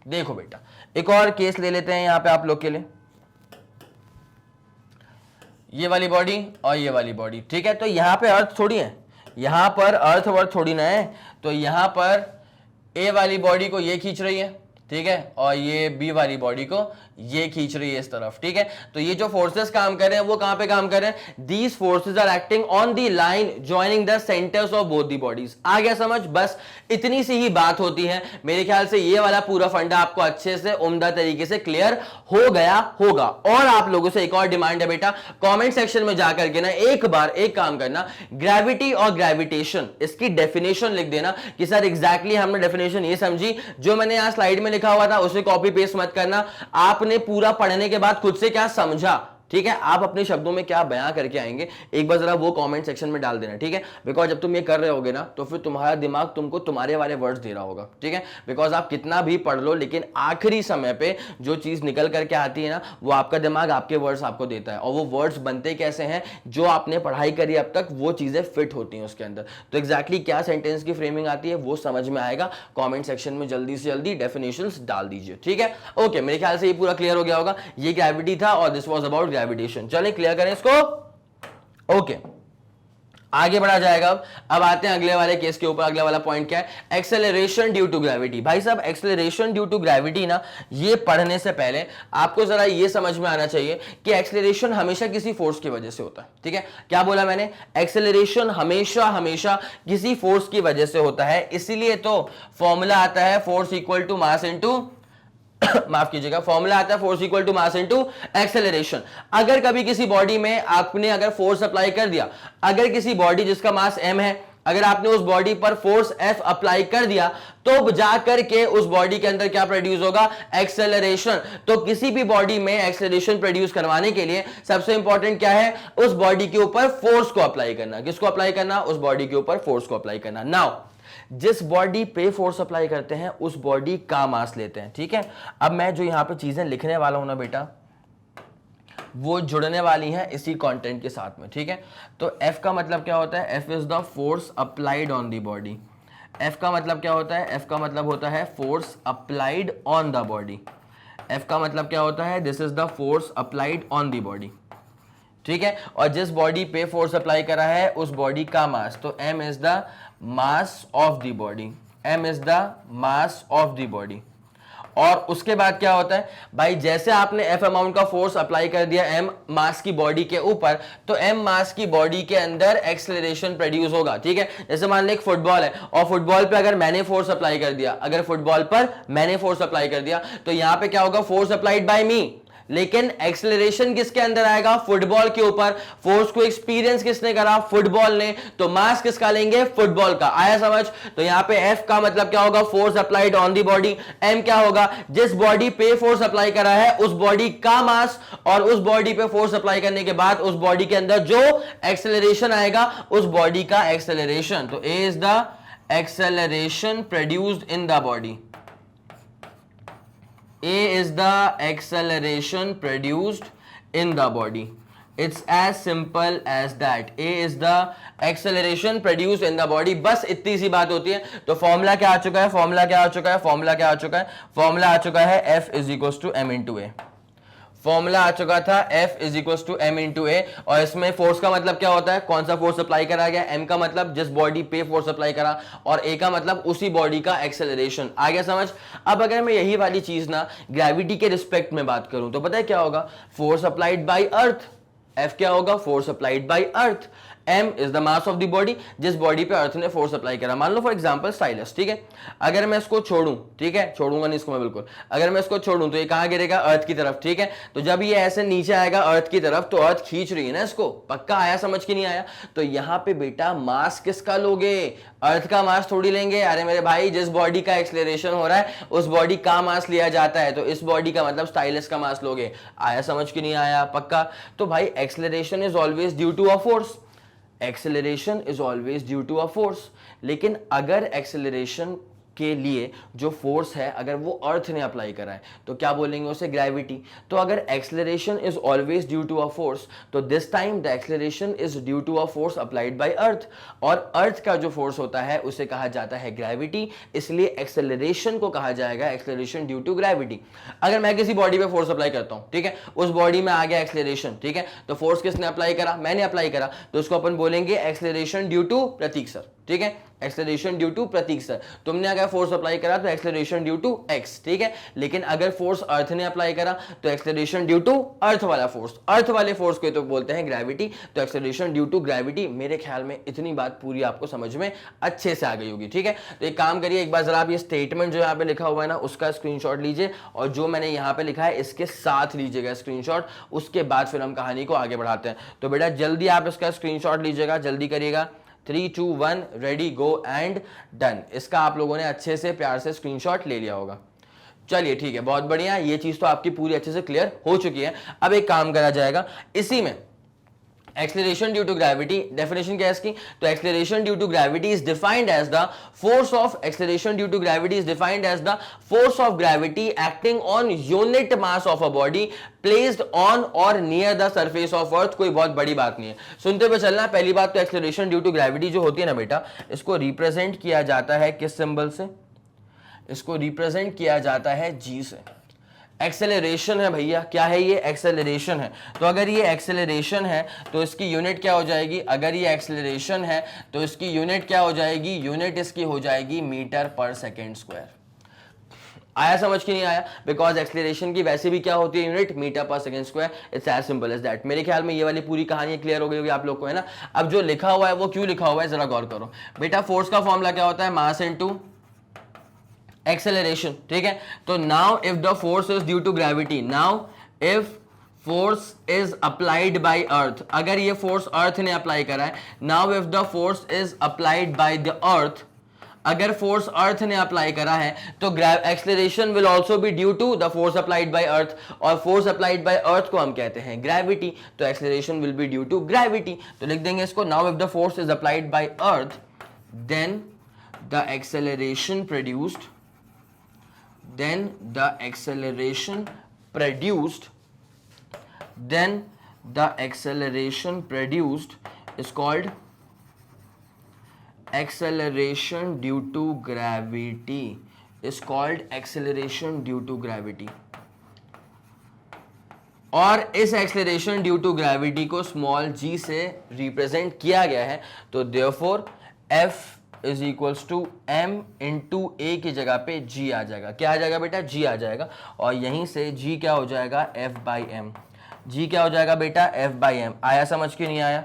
देखो बेटा, एक और केस ले लेते हैं यहाँ पे आप लोग के लिए। ये वाली बॉडी और ये वाली बॉडी, ठीक है। तो यहाँ पे अर्थ थोड़ी है, यहाँ पर अर्थ वर्थ थोड़ी ना है। तो यहाँ पर ए वाली बॉडी को ये खींच रही है, ठीक है, और ये बी वाली बॉडी को ये खींच रही है इस तरफ, ठीक है। तो ये जो फोर्सेस काम कर रहे हैं वो कहां पे काम कर रहे हैं? These forces are acting on the line joining the centres of both the bodies. आ गया समझ? बस इतनी सी ही बात होती है। मेरे ख्याल से ये वाला पूरा फंडा आपको अच्छे से उम्दा तरीके से क्लियर हो गया होगा। और आप लोगों से एक और डिमांड है बेटा, कॉमेंट सेक्शन में जाकर के ना एक बार एक काम करना, ग्रेविटी और ग्रेविटेशन इसकी डेफिनेशन लिख देना कि सर एग्जैक्टली हमने डेफिनेशन ये समझी, जो मैंने यहां स्लाइड में लिखा हुआ था उसे कॉपी पेस्ट मत करना। आपने पूरा पढ़ने के बाद खुद से क्या समझा ठीक है, आप अपने शब्दों में क्या बयां करके आएंगे एक बार जरा वो कमेंट सेक्शन में डाल देना, ठीक है। बिकॉज जब तुम ये कर रहे होगे ना तो फिर तुम्हारा दिमाग तुमको तुम्हारे वाले वर्ड्स दे रहा होगा, ठीक है। बिकॉज आप कितना भी पढ़ लो लेकिन आखिरी समय पे जो चीज निकल करके आती है ना वो आपका दिमाग आपके वर्ड्स आपको देता है, और वो वर्ड्स बनते कैसे हैं, जो आपने पढ़ाई करी अब तक वो चीजें फिट होती हैं उसके अंदर। तो एग्जैक्टली क्या सेंटेंस की फ्रेमिंग आती है वो समझ में आएगा, कमेंट सेक्शन में जल्दी से जल्दी डेफिनेशंस डाल दीजिए, ठीक है। ओके, मेरे ख्याल से ये पूरा क्लियर हो गया होगा, ये ग्रेविटी था और दिस वाज अबाउट ग्रेविटेशन। चलें क्लियर करें इसको। ओके, आगे बढ़ा जाएगा। अब आते हैं अगले वाले केस के ऊपर। अगला वाला पॉइंट क्या है, एक्सेलरेशन ड्यू टू ग्रेविटी। भाई साहब, एक्सेलरेशन ड्यू टू ग्रेविटी ना, ये पढ़ने से पहले आपको जरा ये समझ में आना चाहिए कि एक्सेलरेशन हमेशा किसी फोर्स की वजह से होता है, ठीक है। क्या बोला मैंने, एक्सेलरेशन हमेशा हमेशा किसी फोर्स की वजह से होता है, इसीलिए तो फॉर्मूला आता है force equal to mass into माफ कीजिएगा, फॉर्मूला आता है force equal to mass into acceleration. अगर कभी किसी बॉडी में आपने अगर फोर्स अप्लाई कर दिया, अगर किसी बॉडी जिसका मास m है, अगर आपने उस बॉडी पर फोर्स F अप्लाई कर दिया तो जाकर के उस बॉडी के अंदर क्या प्रोड्यूस होगा, एक्सेलरेशन। तो किसी भी बॉडी में एक्सेलरेशन प्रोड्यूस करवाने के लिए सबसे इंपॉर्टेंट क्या है, उस बॉडी के ऊपर फोर्स को अप्लाई करना। किसको अप्लाई करना, उस बॉडी के ऊपर फोर्स को अप्लाई करना। नाउ जिस बॉडी पे फोर्स अप्लाई करते हैं उस बॉडी का मास लेते हैं, ठीक है। अब मैं जो यहां पे चीजें लिखने वाला हूं ना बेटा, वो जुड़ने वाली हैं इसी कंटेंट के साथ में, ठीक है। तो F का मतलब क्या होता है, F is the force applied on the body. F का मतलब क्या होता है, F का मतलब होता है force applied on the body. F का मतलब क्या होता है, this is the force applied on the body, ठीक है। और जिस बॉडी पे फोर्स अप्लाई करा है उस बॉडी का मास, तो m is the mass of the body, m is the mass of the body. और उसके बाद क्या होता है भाई, जैसे आपने F अमाउंट का फोर्स अप्लाई कर दिया M मास की बॉडी के ऊपर, तो M मास की बॉडी के अंदर एक्सेलरेशन प्रोड्यूस होगा, ठीक है। जैसे मान लो एक फुटबॉल है और फुटबॉल पे अगर मैंने फोर्स अप्लाई कर दिया, अगर फुटबॉल पर मैंने फोर्स अप्लाई कर दिया तो यहां पे क्या होगा, फोर्स अप्लाइड बाय मी, लेकिन एक्सेलरेशन किसके अंदर आएगा, फुटबॉल के ऊपर। फोर्स को एक्सपीरियंस किसने करा, फुटबॉल ने, तो मास किसका लेंगे, फुटबॉल का। आया समझ। तो यहां पे F का मतलब क्या होगा, force applied on the body. M क्या होगा, जिस बॉडी पे फोर्स अप्लाई करा है उस बॉडी का मास, और उस बॉडी पे फोर्स अप्लाई करने के बाद उस बॉडी के अंदर जो एक्सेलरेशन आएगा उस बॉडी का एक्सेलरेशन। तो A is the acceleration produced in the body, A is the acceleration produced in the body. It's as simple as that. A is the acceleration produced in the body. बस इतनी सी बात होती है। तो formula क्या आ चुका है, फॉर्मूला क्या आ चुका है, फॉर्मूला क्या आ चुका है, फॉर्मूला आ चुका है F is equal to M into A. Formula आ चुका था F is equal to M into A. और इसमें फोर्स का मतलब क्या होता है, कौन सा फोर्स अप्लाई करा गया, M का मतलब जिस बॉडी पे फोर्स अप्लाई करा, और A का मतलब उसी बॉडी का एक्सेलरेशन। आ गया समझ। अब अगर मैं यही वाली चीज ना ग्रेविटी के रिस्पेक्ट में बात करूं तो पता है क्या होगा, force applied by earth. F क्या होगा, force applied by earth. M is the mass of the body, जिस बॉडी पे अर्थ ने फोर्स अप्लाई करा। मान लो फॉर एग्जांपल स्टाइलस, ठीक है। अगर मैं इसको छोड़ूं, ठीक है, छोड़ूंगा नहीं इसको मैं बिल्कुल, अगर मैं इसको छोड़ूं तो ये कहां गिरेगा, अर्थ की तरफ, ठीक है। तो जब ये ऐसे नीचे आएगा अर्थ की तरफ तो अर्थ खींच रही है ना इसको, पक्का आया समझ के नहीं आया। तो यहां पे बेटा मास किसका लोगे, अर्थ का मास थोड़ी लेंगे। अरे मेरे भाई, जिस बॉडी का एक्सेलरेशन हो रहा है उस बॉडी का मास लिया जाता है, तो इस बॉडी का मतलब स्टाइलस का मास लोगे। आया समझ के नहीं आया, पक्का। तो भाई acceleration is always due to a force, acceleration is always due to a force. लेकिन अगर एक्सेलरेशन के लिए जो फोर्स है अगर वो अर्थ ने अप्लाई करा है तो क्या बोलेंगे उसे, ग्रेविटी। तो अगर acceleration is always due to a force तो this time the acceleration is due to a force applied by earth, और अर्थ का जो फोर्स होता है उसे कहा जाता है ग्रेविटी। इसलिए एक्सेलरेशन को कहा जाएगा एक्सेलरेशन ड्यू टू ग्रेविटी। अगर मैं किसी बॉडी पे फोर्स अप्लाई करता हूं, ठीक है, उस बॉडी में आ गया एक्सेलरेशन, ठीक है, तो फोर्स किसने अप्लाई करा, मैंने अप्लाई करा, तो उसको अपन बोलेंगे acceleration due to Prateek sir, ठीक है, acceleration due to Prateek sir. तुमने अगर फोर्स अप्लाई करा तो एक्सेलरेशन ड्यू टू एक्स, ठीक है। लेकिन अगर फोर्स अर्थ ने अप्लाई करा तो एक्सेलरेशन ड्यू टू अर्थ वाला फोर्स, अर्थ वाले फोर्स को तो बोलते हैं ग्रेविटी। तो एक्सेलरेशन ड्यू टू ग्रेविटी। मेरे ख्याल में इतनी बात पूरी आपको समझ में अच्छे से आ गई होगी, ठीक है। तो एक काम करिए, एक बार जरा आप ये स्टेटमेंट जो यहाँ पे लिखा हुआ है ना उसका स्क्रीनशॉट लीजिए, और जो मैंने यहाँ पे लिखा है इसके साथ लीजिएगा स्क्रीनशॉट। उसके बाद फिर हम कहानी को आगे बढ़ाते हैं। तो बेटा जल्दी आप इसका स्क्रीनशॉट लीजिएगा, जल्दी करिएगा। 3, 2, 1 रेडी गो एंड डन। इसका आप लोगों ने अच्छे से प्यार से स्क्रीनशॉट ले लिया होगा। चलिए ठीक है, बहुत बढ़िया, ये चीज तो आपकी पूरी अच्छे से क्लियर हो चुकी है। अब एक काम करा जाएगा इसी में, acceleration due to gravity, definition क्या है इसकी? तो acceleration due to gravity is defined as the force of, acceleration due to gravity is defined as the force of gravity acting on unit mass of a body placed on और near the surface of earth. कोई बहुत बड़ी बात नहीं है, सुनते हुए चलना। पहली बात तो एक्सेलरेशन ड्यू टू ग्रेविटी जो होती है ना बेटा, इसको रिप्रेजेंट किया जाता है किस सिंबल से? इसको रिप्रेजेंट किया जाता है जी से। एक्सेलरेशन है भैया, क्या है ये? एक्सेलरेशन है। तो अगर ये एक्सेलरेशन है तो इसकी यूनिट क्या हो जाएगी? अगर ये एक्सेलरेशन है तो इसकी यूनिट क्या हो जाएगी? यूनिट इसकी हो जाएगी मीटर पर सेकेंड स्क्वायर। आया समझ कि नहीं आया? बिकॉज एक्सेलरेशन की वैसे भी क्या होती है यूनिट? मीटर पर second square. It's as simple as that. मेरे ख्याल में ये वाली पूरी कहानी क्लियर हो गई होगी आप लोग को, है ना? अब जो लिखा हुआ है वो क्यों लिखा हुआ है जरा गौर करो बेटा। फोर्स का फॉर्मूला क्या होता है? मास इनटू एक्सेलरेशन, ठीक है? तो now if the force is due to gravity, now if force is applied by earth, अगर ये फोर्स अर्थ ने अप्लाई करा है, now if the force is applied by the earth, अगर फोर्स अर्थ ने अप्लाई करा है तो acceleration will also be due to the force applied by earth, और फोर्स अप्लाइड बाय अर्थ को हम कहते हैं ग्रेविटी, तो acceleration will be due to gravity. तो लिख देंगे इसको, now if the force is applied by earth then the acceleration produced, then the acceleration produced is called acceleration due to gravity, is called acceleration due to gravity। और इस acceleration due to gravity को small g से represent किया गया है, तो therefore F is equals to m into a की जगह पे जी आ जाएगा। क्या आ जाएगा बेटा? जी आ जाएगा। और यहीं से जी क्या हो जाएगा? F by M. जी क्या हो जाएगा बेटा? F by M. आया समझ के नहीं आया?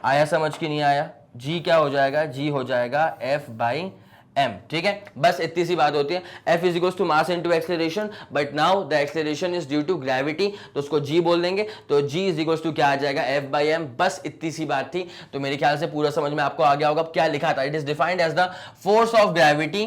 आया समझ के नहीं आया? जी क्या हो जाएगा? जी हो जाएगा एफ बाई एम, ठीक है? बस इतनी सी बात होती है। F is equals to mass into acceleration, but now the acceleration is due to gravity, तो उसको G बोल देंगे। तो G इज इक्वल्स टू क्या आ जाएगा? F by M. बस इतनी सी बात थी। तो मेरे ख्याल से पूरा समझ में आपको आ गया होगा। क्या लिखा था? It is defined as the force of gravity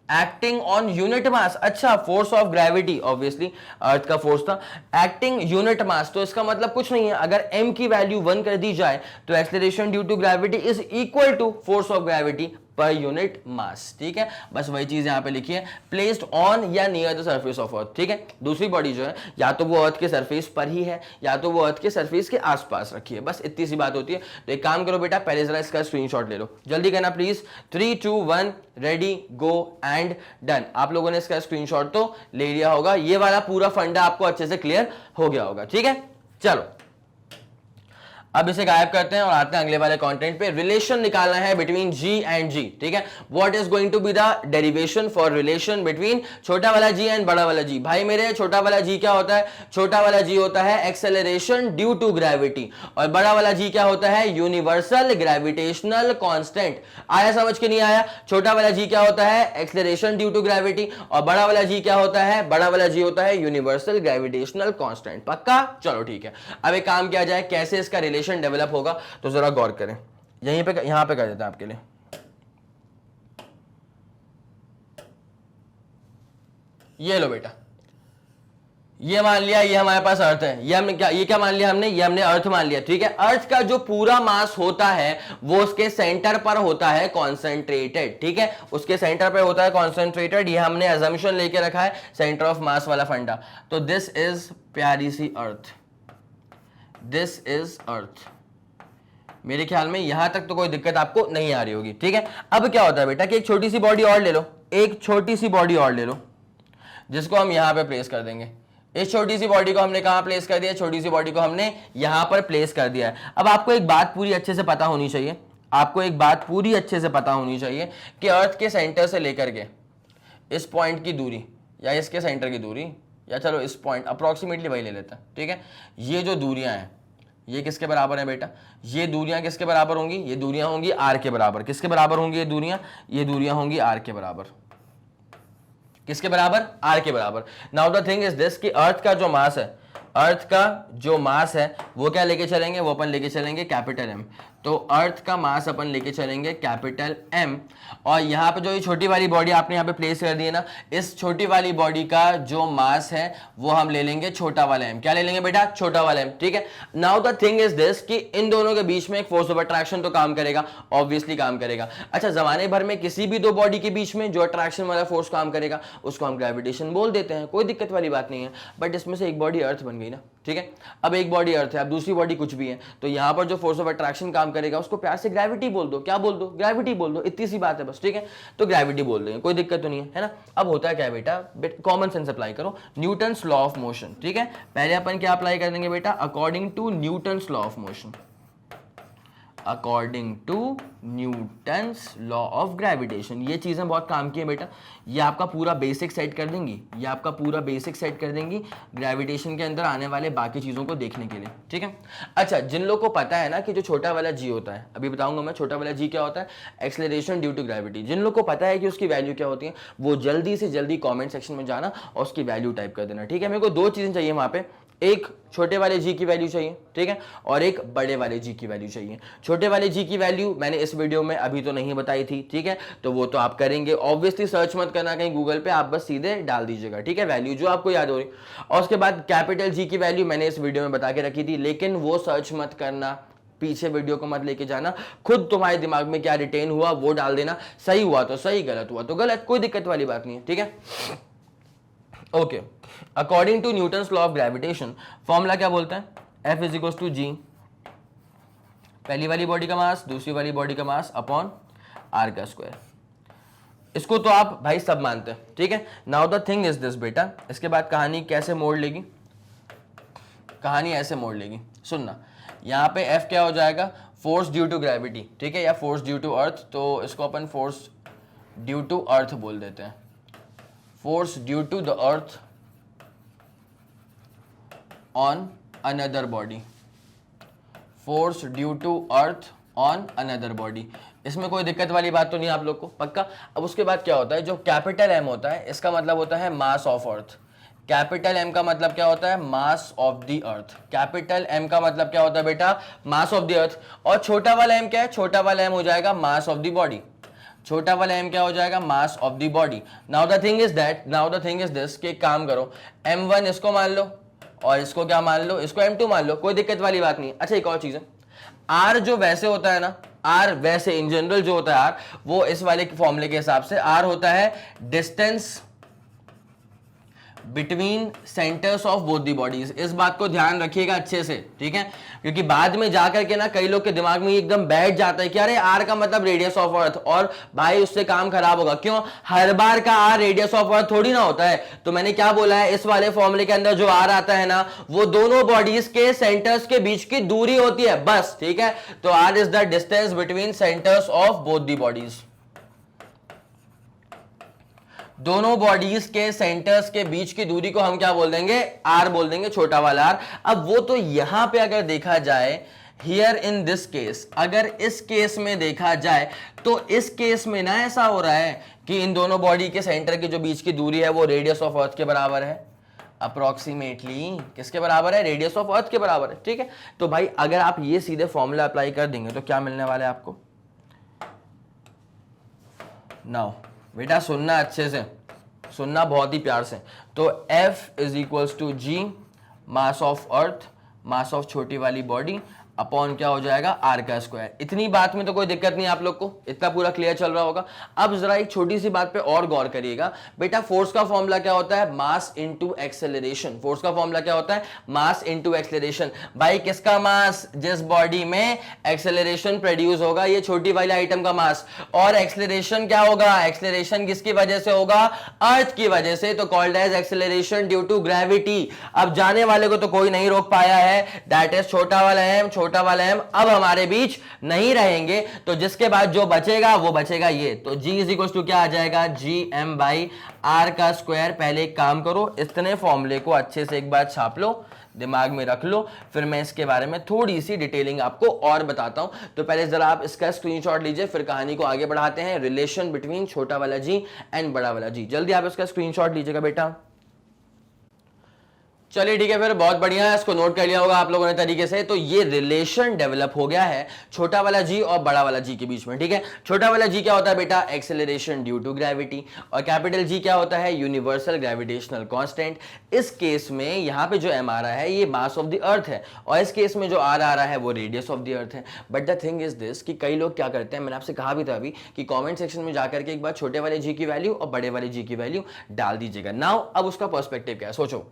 acting on unit mass. अच्छा, force of gravity obviously earth का फोर्स था, एक्टिंग यूनिट मास, तो इसका मतलब कुछ नहीं है। अगर m की वैल्यू 1 कर दी जाए तो acceleration due to gravity is equal to force of gravity per unit mass, ठीक है? बस वही चीज यहां पे लिखी है, प्लेस्ड ऑन या near the surface of earth, ठीक है? दूसरी बॉडी जो है या तो वो अर्थ के सरफेस पर ही है या तो वो अर्थ के सरफेस के आसपास रखी है। बस इतनी सी बात होती है। तो एक काम करो बेटा, पहले जरा इसका स्क्रीनशॉट ले लो, जल्दी करना please. 3 2 1 ready go and done. आप लोगों ने इसका स्क्रीनशॉट तो ले लिया होगा, ये वाला पूरा फंडा आपको अच्छे से क्लियर हो गया होगा, ठीक है? चलो अब इसे गायब करते हैं और आते हैं अगले वाले कंटेंट पे। रिलेशन निकालना है बिटवीन G एंड G, ठीक है? What is going to be the derivation for relation between छोटा वाला G एंड बड़ा वाला G? भाई मेरे छोटा वाला G क्या होता है? छोटा वाला G होता है एक्सेलरेशन ड्यू टू ग्रेविटी, और बड़ा वाला G क्या होता है? Universal gravitational constant. आया समझ के नहीं आया? छोटा वाला G क्या होता है? एक्सेलरेशन ड्यू टू ग्रेविटी, और बड़ा वाला G क्या होता है? बड़ा वाला G होता है यूनिवर्सल ग्रेविटेशनल कांस्टेंट। पक्का? चलो ठीक है। अब एक काम किया जाए, कैसे इसका रिलेशन डेवलप होगा तो जरा गौर करें। यहीं पे यहां पे कर देते हैं आपके लिए। ये लो बेटा, ये मान लिया ये हमारे पास अर्थ है, ये हमने क्या मान लिया हमने? ये हमने अर्थ मान लिया, ठीक है? अर्थ का जो पूरा मास होता है वो उसके सेंटर पर होता है कॉन्सेंट्रेटेड, ठीक है? उसके सेंटर पर होता है कॉन्सेंट्रेटेड। ये हमने अजम्पशन लेके रखा है सेंटर ऑफ मास वाला फंडा। तो दिस इज प्यारी सी अर्थ, दिस इज अर्थ। मेरे ख्याल में यहां तक तो कोई दिक्कत आपको नहीं आ रही होगी, ठीक है? अब क्या होता है बेटा कि एक छोटी सी बॉडी और ले लो, एक छोटी सी बॉडी और ले लो, जिसको हम यहां पे प्लेस कर देंगे। इस छोटी सी बॉडी को हमने कहां प्लेस कर दिया? छोटी सी बॉडी को हमने यहां पर प्लेस कर दिया है। अब आपको एक बात पूरी अच्छे से पता होनी चाहिए, आपको एक बात पूरी अच्छे से पता होनी चाहिए कि अर्थ के सेंटर से लेकर के इस पॉइंट की दूरी या इसके सेंटर की दूरी, या चलो इस पॉइंट अप्रोक्सीमेटली वही ले लेते हैं, ठीक है? ये जो दूरियां हैं ये किसके बराबर है बेटा? ये दूरियां किसके बराबर होंगी? ये दूरियां होंगी r के बराबर। किसके बराबर होंगी ये दूरियां? ये दूरियां होंगी r के बराबर। किसके बराबर? r के बराबर। Now the thing is this कि अर्थ का जो मास है अर्थ का जो मास है वो क्या लेके चलेंगे, वो अपन लेके चलेंगे कैपिटल एम। तो अर्थ का मास अपन लेके चलेंगे कैपिटल एम, और यहाँ पे जो ये छोटी वाली बॉडी आपने यहाँ पे प्लेस कर दी है ना, इस छोटी वाली बॉडी का जो मास है वो हम ले लेंगे छोटा वाला एम। क्या ले लेंगे बेटा, छोटा वाला एम, ठीक है। Now the thing is this कि इन दोनों के बीच में एक फोर्स ऑफ अट्रैक्शन तो काम करेगा, ऑब्वियसली काम करेगा। अच्छा, जमाने भर में किसी भी दो बॉडी के बीच में जो अट्रैक्शन वाला फोर्स काम करेगा उसको हम ग्रेविटेशन बोल देते हैं, कोई दिक्कत वाली बात नहीं है। बट इसमें से एक बॉडी अर्थ बन गई ना, ठीक है। अब एक बॉडी अर्थ है, अब दूसरी बॉडी कुछ भी है, तो यहां पर जो फोर्स ऑफ अट्रैक्शन काम करेगा उसको प्यार से ग्रेविटी बोल दो। क्या बोल दो, ग्रेविटी बोल दो, इतनी सी बात है बस, ठीक है। तो ग्रेविटी बोल देंगे, कोई दिक्कत तो नहीं है ना। अब होता है क्या बेटा, कॉमन सेंस अप्लाई करो, न्यूटन्स लॉ ऑफ मोशन, ठीक है। पहले अपन क्या अप्लाई कर देंगे बेटा, according to Newton's law of motion, according to Newton's law of gravitation. ये चीजें बहुत काम की है बेटा, ये आपका पूरा बेसिक सेट कर देंगी, ये आपका पूरा बेसिक सेट कर देंगी ग्रेविटेशन के अंदर आने वाले बाकी चीजों को देखने के लिए, ठीक है। अच्छा, जिन लोगों को पता है ना कि जो छोटा वाला जी होता है, अभी बताऊंगा मैं छोटा वाला जी क्या होता है, एक्सेलरेशन ड्यू टू ग्रेविटी। जिन लोगों को पता है कि उसकी वैल्यू क्या होती है, वो जल्दी से जल्दी कॉमेंट सेक्शन में जाना और उसकी वैल्यू टाइप कर देना, ठीक है। मेरे को दो चीजें चाहिए वहां पे, एक छोटे वाले जी की वैल्यू चाहिए, ठीक है, और एक बड़े वाले जी की वैल्यू चाहिए। छोटे वाले जी की वैल्यू मैंने इस वीडियो में अभी तो नहीं बताई थी, ठीक है, तो वो तो आप करेंगे। ऑब्वियसली सर्च मत करना कहीं गूगल पे, आप बस सीधे डाल दीजिएगा, ठीक है, वैल्यू जो आपको याद हो रही। और उसके बाद कैपिटल जी की वैल्यू मैंने इस वीडियो में बता के रखी थी, लेकिन वो सर्च मत करना, पीछे वीडियो को मत लेके जाना, खुद तुम्हारे दिमाग में क्या रिटेन हुआ वो डाल देना, सही हुआ तो सही, गलत हुआ तो गलत, कोई दिक्कत वाली बात नहीं है, ठीक है। Okay, according to Newton's law of gravitation formula क्या बोलता है, F is equals to G, पहली वाली बॉडी का मास दूसरी वाली बॉडी का मास अपॉन आर का स्क्वायर। इसको तो आप भाई सब मानते हैं, ठीक है। Now the thing is this बेटा, इसके बाद कहानी कैसे मोड़ लेगी, कहानी ऐसे मोड़ लेगी, सुनना। यहाँ पे F क्या हो जाएगा, फोर्स ड्यू टू ग्रेविटी, ठीक है, या फोर्स ड्यू टू अर्थ, तो इसको अपन फोर्स ड्यू टू अर्थ बोल देते हैं, force due to the earth on another body, force due to earth on another body. इसमें कोई दिक्कत वाली बात तो नहीं आप लोग को, पक्का। अब उसके बाद क्या होता है, जो कैपिटल एम होता है इसका मतलब होता है mass of earth. Capital M का मतलब क्या होता है, mass of the earth. Capital M का मतलब क्या होता है बेटा, मास ऑफ द अर्थ। और छोटा वाला एम क्या है, छोटा वाला एम हो जाएगा मास ऑफ द बॉडी, छोटा वाला एम क्या हो जाएगा, मास of the body. Now the thing is that, now the thing is this कि काम करो, m1 इसको मान लो और इसको क्या मान लो, इसको m2 मान लो, कोई दिक्कत वाली बात नहीं। अच्छा, एक और चीज है, r जो वैसे होता है ना, r वैसे इन जनरल जो होता है r, वो इस वाले फॉर्मूले के हिसाब से r होता है distance between centres of both the bodies. इस बात को ध्यान रखिएगा अच्छे से, ठीक है, क्योंकि बाद में जाकर के ना कई लोग के दिमाग में एकदम बैठ जाता है कि अरे आर का मतलब रेडियस ऑफ अर्थ, और भाई उससे काम खराब होगा। क्यों, हर बार का आर रेडियस ऑफ अर्थ थोड़ी ना होता है। तो मैंने क्या बोला है, इस वाले फॉर्मूले के अंदर जो आर आता है ना, वो दोनों बॉडीज के सेंटर्स के बीच की दूरी होती है बस, ठीक है। तो R is the distance between centres of both the bodies, दोनों बॉडीज के सेंटर्स के बीच की दूरी को हम क्या बोल देंगे, आर बोल देंगे, छोटा वाला आर। अब वो तो यहां पे अगर देखा जाए, हियर इन दिस केस, अगर इस केस में देखा जाए तो इस केस में ना ऐसा हो रहा है कि इन दोनों बॉडी के सेंटर की जो बीच की दूरी है वो रेडियस ऑफ अर्थ के बराबर है, अप्रोक्सीमेटली किसके बराबर है, रेडियस ऑफ अर्थ के बराबर है, ठीक है। तो भाई अगर आप ये सीधे फॉर्मूला अप्लाई कर देंगे तो क्या मिलने वाला है आपको, नाउ बेटा सुनना अच्छे से, सुनना बहुत ही प्यार से। तो F is equals to G, mass of earth, mass of छोटी वाली बॉडी, अपॉन क्या हो जाएगा, आर का स्क्वायर। इतनी बात में तो कोई दिक्कत नहीं आप लोग को, इतना पूरा क्लियर चल रहा होगा। अब जरा एक छोटी सी बात पे और गौर करिएगा बेटा, फोर्स का फॉर्मूला क्या होता है, मास इनटू एक्सेलरेशन। फोर्स का फॉर्मूला क्या होता है, मास इनटू एक्सेलरेशन। भाई किसका मास, जिस बॉडी में एक्सेलरेशन प्रोड्यूस होगा, ये छोटी वाली आइटम का मास। और एक्सेलरेशन क्या होगा, एक्सेलरेशन किसकी वजह से होगा, अर्थ की वजह से, तो called as acceleration due to gravity. अब जाने वाले को तो कोई नहीं रोक पाया है, दैट इज छोटा वाला एम, छोटा वाला एम अब हमारे बीच नहीं रहेंगे, तो जिसके बाद जो बचेगा वो बचेगा ये। तो G इज इक्वल टू क्या आ जाएगा, जी एम बाई आर का स्क्वायर। पहले एक काम करो, इतने फॉर्मूले को अच्छे से एक बार छाप लो, दिमाग में रख लो, फिर मैं इसके बारे में थोड़ी सी डिटेलिंग आपको और बताता हूं। तो पहले जरा आप इसका स्क्रीनशॉट लीजिए, फिर कहानी को आगे बढ़ाते हैं। रिलेशन बिटवीन छोटा वाला जी एंड बड़ा वाला जी, जल्दी आप इसका स्क्रीनशॉट लीजिएगा बेटा। चलिए ठीक है, फिर बहुत बढ़िया है, इसको नोट कर लिया होगा आप लोगों ने तरीके से। तो ये रिलेशन डेवलप हो गया है छोटा वाला जी और बड़ा वाला जी के बीच में, ठीक है। छोटा वाला जी क्या होता है बेटा, एक्सेलरेशन ड्यू टू ग्रेविटी, और कैपिटल जी क्या होता है, यूनिवर्सल ग्रेविटेशनल कांस्टेंट। इस केस में यहां पे जो एम आ रहा है ये मास ऑफ द अर्थ है, और इस केस में जो आर आ रहा है वो रेडियस ऑफ द अर्थ है। But the thing is this कि कई लोग क्या करते हैं, मैंने आपसे कहा भी था अभी कि कमेंट सेक्शन में जाकर के एक बार छोटे वाले जी की वैल्यू और बड़े वाले जी की वैल्यू डाल दीजिएगा। नाउ अब उसका पर्सपेक्टिव क्या है, सोचो।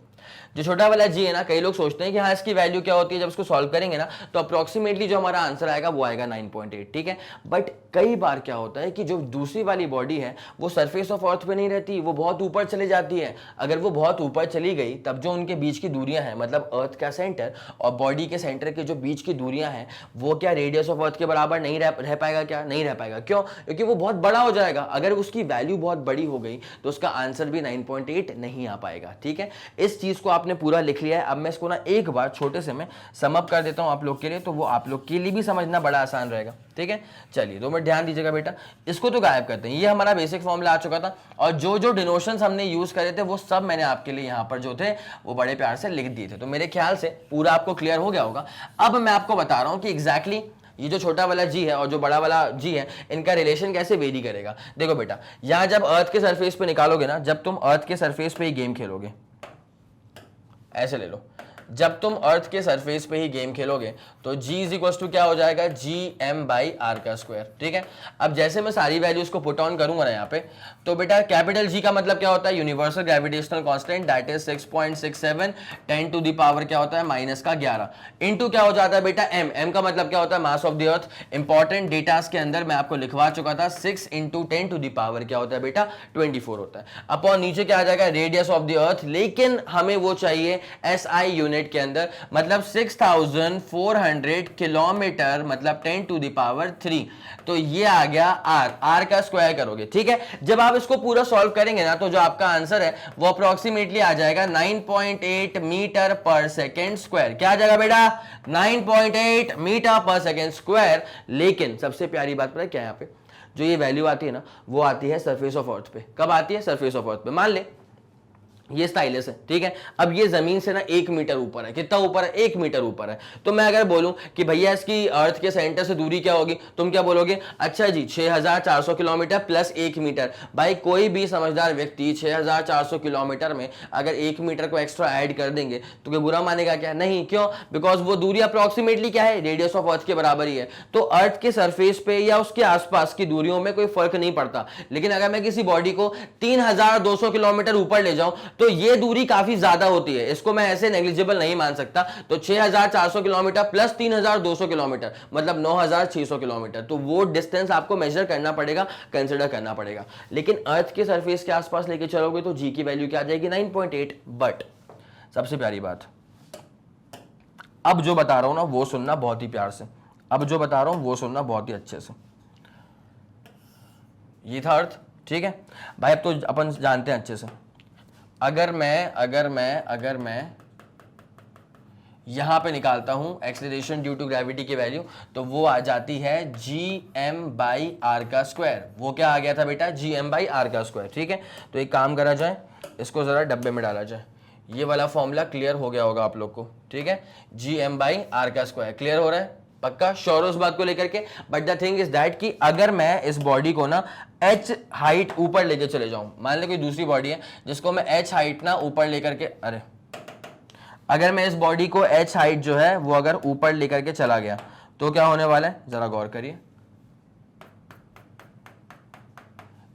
जो छोटा वाला जी है ना, कई लोग सोचते हैं कि हाँ इसकी वैल्यू क्या होती है, जब इसको सॉल्व करेंगे ना तो अप्रोक्सीमेटली जो हमारा आंसर आएगा वो आएगा 9.8, ठीक है। बट कई बार क्या होता है कि जो दूसरी वाली बॉडी है वो सरफेस ऑफ अर्थ पे नहीं रहती, वो बहुत ऊपर चली जाती है। अगर वो बहुत ऊपर चली गई तब जो उनके बीच की दूरियां हैं, मतलब अर्थ का सेंटर और बॉडी के सेंटर के जो बीच की दूरियां हैं, वो क्या रेडियस ऑफ अर्थ के बराबर नहीं रह पाएगा, क्या नहीं रह पाएगा। क्यों? क्योंकि वो बहुत बड़ा हो जाएगा। अगर उसकी वैल्यू बहुत बड़ी हो गई तो उसका आंसर भी 9.8 नहीं आ पाएगा, ठीक है। इस चीज को आपने पूरा लिख लिया है। अब मैं इसको ना एक बार छोटे से मैं सम अप कर देता हूं आप लोग के लिए, तो वो आप लोग के लिए भी समझना बड़ा आसान रहेगा, ठीक है। चलिए 2 मिनट ध्यान दीजिएगा बेटा, इसको तो गायब करते हैं। ये हमारा बेसिक फॉर्मूला आ चुका था, और जो जो डिनोशंस हमने यूज करे थे वो सब मैंने आपके लिए यहां पर जो थे वो बड़े प्यार से लिख दिए थे। तो मेरे ख्याल से पूरा आपको क्लियर हो गया होगा। अब मैं आपको बता रहा हूं कि एग्जैक्टली ये जो छोटा वाला जी है और जो बड़ा वाला जी है, इनका रिलेशन कैसे वेरी करेगा। देखो बेटा, यहां जब अर्थ के सरफेस पे निकालोगे ना, जब तुम अर्थ के सरफेस पे ही गेम खेलोगे, ऐसे ले लो, जब तुम अर्थ के सरफेस पे ही गेम खेलोगे तो g इज इक्वल टू क्या हो जाएगा, जी एम बाई आर का स्क्वायर, ठीक है। अब जैसे मैं सारी वैल्यूज को पुट ऑन करूंगा ना यहाँ पे, तो बेटा कैपिटल जी का मतलब क्या होता है, universal gravitational constant, that is 6.67 10 to the power क्या होता है -11 इनटू क्या हो जाता है बेटा m। m का मतलब क्या होता है, mass of the earth. Important datas के अंदर मैं आपको लिखवा चुका था, 6 इंटू 10 टू द पावर क्या होता है बेटा, 24 होता है। अपॉन नीचे क्या आ जाएगा, रेडियस ऑफ द अर्थ, लेकिन हमें वो चाहिए SI यूनिट के अंदर, मतलब 6400 किलोमीटर, मतलब 10 टू द पावर 3। तो ये आ गया r का स्क्वायर करोगे, ठीक है। जब आप इसको पूरा सॉल्व करेंगे ना, तो जो आपका आंसर है वो अप्रोक्सीमेटली आ जाएगा 9.8 मीटर पर सेकेंड स्क्वायर। क्या आ जाएगा बेटा, 9.8 मीटर पर सेकेंड स्क्वायर। लेकिन सबसे प्यारी बात पता है क्या, यहाँ पे जो ये वैल्यू आती है ना, वो आती है सरफेस ऑफ अर्थ पे। कब आती है, सरफेस ऑफ अर्थ पे। मान ले ये स्टाइलस है, ठीक है। अब ये जमीन से ना 1 मीटर ऊपर है। कितना ऊपर है, 1 मीटर ऊपर है। तो मैं अगर बोलूं कि भैया इसकी अर्थ के सेंटर से दूरी क्या होगी, तुम क्या बोलोगे, अच्छा जी 6400 किलोमीटर प्लस 1 मीटर। भाई कोई भी समझदार व्यक्ति 6400 किलोमीटर में अगर 1 मीटर को एक्स्ट्रा ऐड कर देंगे तो कोई बुरा मानेगा क्या, नहीं। क्यों? बिकॉज वो दूरी अप्रोक्सीमेटली क्या है, रेडियस ऑफ अर्थ के बराबर ही है। तो अर्थ के सरफेस पे या उसके आसपास की दूरियों में कोई फर्क नहीं पड़ता। लेकिन अगर मैं किसी बॉडी को 3200 किलोमीटर ऊपर ले जाऊं तो ये दूरी काफी ज्यादा होती है, इसको मैं ऐसे नेग्लिजिबल नहीं मान सकता। तो 6400 किलोमीटर प्लस 3200 किलोमीटर मतलब 9600 किलोमीटर, तो वो डिस्टेंस आपको मेजर करना पड़ेगा, कंसिडर करना पड़ेगा। लेकिन अर्थ के सरफेस के आसपास लेके चलोगे तो जी की वैल्यू क्या आ जाएगी, 9.8। बट सबसे प्यारी बात, अब जो बता रहा हूं ना वो सुनना बहुत ही प्यार से, अब जो बता रहा हूं वो सुनना बहुत ही अच्छे से। ये था अर्थ, ठीक है भाई। अब तो अपन जानते हैं अच्छे से, अगर मैं यहां पे निकालता हूं एक्सेलरेशन ड्यू टू ग्रेविटी की वैल्यू, तो वो आ जाती है gm/r का स्क्वायर। वो क्या आ गया था बेटा, gm/r का स्क्वायर, ठीक है। तो एक काम करा जाए, इसको जरा डब्बे में डाला जाए। ये वाला फॉर्मूला क्लियर हो गया होगा आप लोग को, ठीक है। gm/r का स्क्वायर क्लियर हो रहा है, पक्का श्योर उस बात को लेकर के। But the thing is that कि अगर मैं इस बॉडी को ना h हाइट ऊपर लेके चले जाऊं, मान ले कोई दूसरी बॉडी है जिसको मैं h हाइट ना ऊपर लेकर के, अगर मैं इस बॉडी को h हाइट जो है वो अगर ऊपर लेकर के चला गया तो क्या होने वाला है, जरा गौर करिए।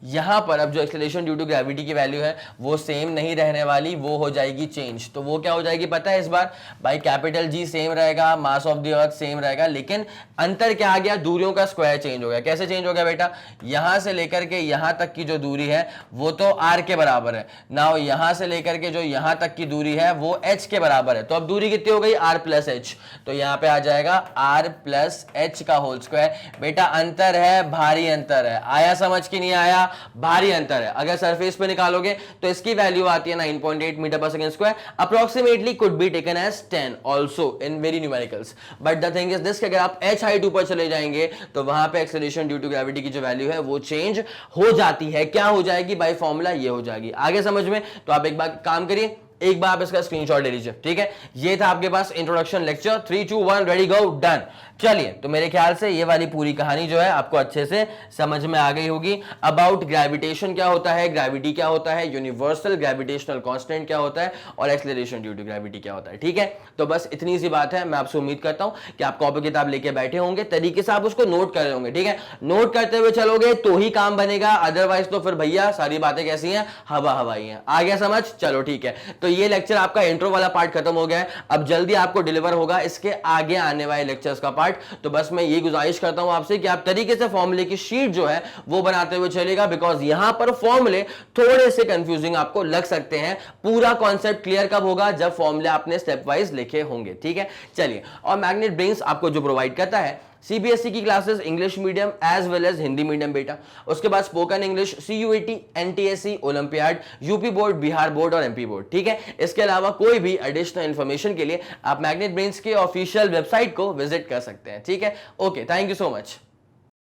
यहां पर अब जो एक्सेलरेशन ड्यू टू ग्रेविटी की वैल्यू है वो सेम नहीं रहने वाली, वो हो जाएगी चेंज। तो वो क्या हो जाएगी पता है इस बार, भाई कैपिटल जी सेम रहेगा, मास ऑफ द अर्थ सेम रहेगा, लेकिन अंतर क्या आ गया, दूरियों का स्क्वायर चेंज हो गया। कैसे चेंज हो गया बेटा, यहां से लेकर के यहां तक की जो दूरी है वो तो r के बराबर है ना, यहां से लेकर के जो यहां तक की दूरी है वो h के बराबर है। तो अब दूरी कितनी हो गई, r प्लस एच। तो यहां पे आ जाएगा r प्लस एच का होल स्क्वायर। बेटा अंतर है, भारी अंतर है, आया समझ की नहीं आया, भारी अंतर है। अगर सरफेस पे निकालोगे तो इसकी वैल्यू आती है 9.8 metre per second square, approximately could be taken as 10 also in very numericals. But the thing is this, अगर आप h हाइट ऊपर चले जाएंगे तो वहां पे एक्सेलरेशन ड्यू टू ग्रेविटी की जो वैल्यू है वो चेंज हो जाती है। क्या हो जाएगी भाई, फॉर्मूला ये हो जाएगी। आगे समझ में, तो आप एक बार काम करिए, एक बार आप इसका स्क्रीनशॉट ले लीजिए, ठीक है। ये था आपके पास introduction lecture. 3 2 1 ready go done. चलिए, तो मेरे ख्याल से ये वाली पूरी कहानी जो है आपको अच्छे से समझ में आ गई होगी। अबाउट ग्रेविटेशन क्या होता है, ग्रेविटी क्या होता है, यूनिवर्सल ग्रेविटेशनल कांस्टेंट क्या होता है और एक्सेलरेशन ड्यू टू ग्रेविटी क्या होता है, ठीक है। तो बस इतनी सी बात है। मैं आपसे उम्मीद करता हूं कि आप कॉपी किताब लेके बैठे होंगे, तरीके से आप उसको नोट कर रहे होंगे, ठीक है। नोट करते हुए चलोगे तो ही काम बनेगा, अदरवाइज तो फिर भैया सारी बातें कैसी हैं, हवा हवाई हैं। आ गया समझ? चलो ठीक है। तो ये लेक्चर आपका इंट्रो वाला पार्ट खत्म हो गया है। अब जल्दी आपको डिलीवर होगा इसके आगे आने वाले लेक्चर्स का पार्ट। तो बस मैं ये गुजारिश करता हूं आपसे कि आप तरीके से फॉर्मूले की शीट जो है वो बनाते हुए चलेगा, बिकॉज यहां पर फॉर्मूले थोड़े से कंफ्यूजिंग आपको लग सकते हैं। पूरा कॉन्सेप्ट क्लियर कब होगा? जब फॉर्मूले आपने स्टेप वाइज लिखे होंगे, ठीक है। चलिए, और मैग्नेट ब्रेन्स आपको जो प्रोवाइड करता है सीबीएसई की classes, English medium as well as Hindi medium बेटा। उसके बाद spoken English, CUET, NTSE, olympiad, UP board, Bihar board और एमपी बोर्ड, ठीक है। इसके अलावा कोई भी एडिशनल इंफॉर्मेशन के लिए आप मैग्नेट ब्रेन्स के ऑफिशियल वेबसाइट को विजिट कर सकते हैं, ठीक है। Okay, thank you so much.